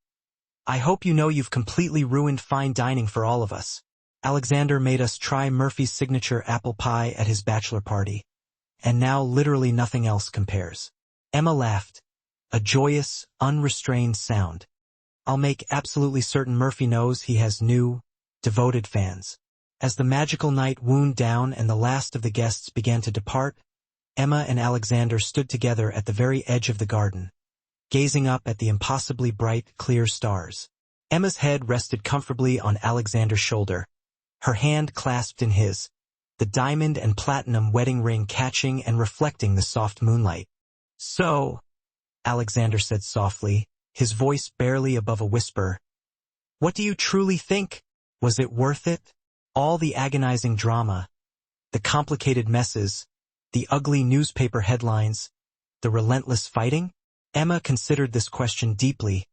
I hope you know you've completely ruined fine dining for all of us. Alexander made us try Murphy's signature apple pie at his bachelor party, and now literally nothing else compares. Emma laughed, a joyous, unrestrained sound. I'll make absolutely certain Murphy knows he has new, devoted fans. As the magical night wound down and the last of the guests began to depart, Emma and Alexander stood together at the very edge of the garden, gazing up at the impossibly bright, clear stars. Emma's head rested comfortably on Alexander's shoulder, her hand clasped in his, the diamond and platinum wedding ring catching and reflecting the soft moonlight. So, Alexander said softly, his voice barely above a whisper, what do you truly think? Was it worth it? All the agonizing drama, the complicated messes, the ugly newspaper headlines, the relentless fighting? Emma considered this question deeply,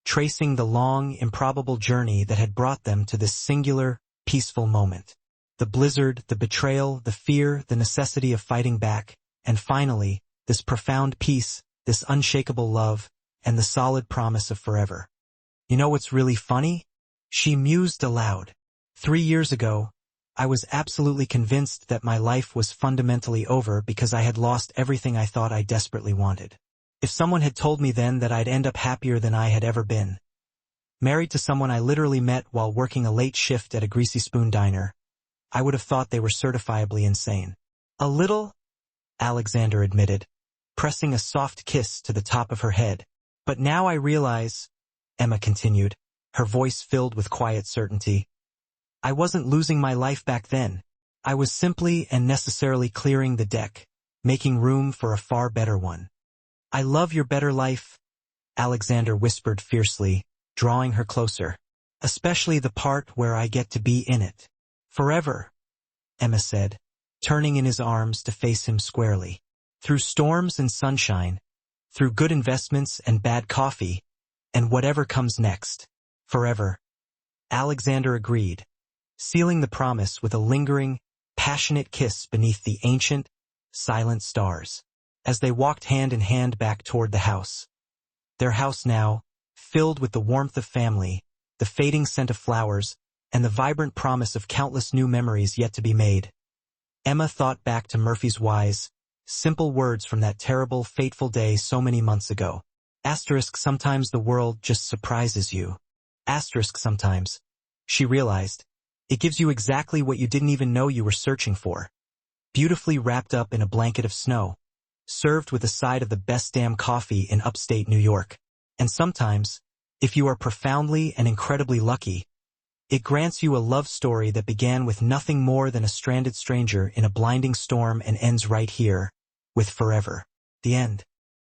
tracing the long, improbable journey that had brought them to this singular, peaceful moment. The blizzard, the betrayal, the fear, the necessity of fighting back, and finally, this profound peace, this unshakable love, and the solid promise of forever. You know what's really funny? She mused aloud. 3 years ago, I was absolutely convinced that my life was fundamentally over because I had lost everything I thought I desperately wanted. If someone had told me then that I'd end up happier than I had ever been, married to someone I literally met while working a late shift at a Greasy Spoon diner, I would have thought they were certifiably insane. A little, Alexander admitted, pressing a soft kiss to the top of her head. But now I realize, Emma continued, her voice filled with quiet certainty, I wasn't losing my life back then. I was simply and necessarily clearing the deck, making room for a far better one. I love your better life, Alexander whispered fiercely, drawing her closer. Especially the part where I get to be in it. Forever, Emma said, turning in his arms to face him squarely. Through storms and sunshine, through good investments and bad coffee, and whatever comes next. Forever. Alexander agreed, sealing the promise with a lingering, passionate kiss beneath the ancient, silent stars. As they walked hand in hand back toward the house. Their house now, filled with the warmth of family, the fading scent of flowers, and the vibrant promise of countless new memories yet to be made. Emma thought back to Murphy's wise, simple words from that terrible, fateful day so many months ago. Sometimes the world just surprises you. Sometimes, she realized, it gives you exactly what you didn't even know you were searching for. Beautifully wrapped up in a blanket of snow. Served with a side of the best damn coffee in upstate New York. And sometimes, if you are profoundly and incredibly lucky, it grants you a love story that began with nothing more than a stranded stranger in a blinding storm and ends right here, with forever. The end.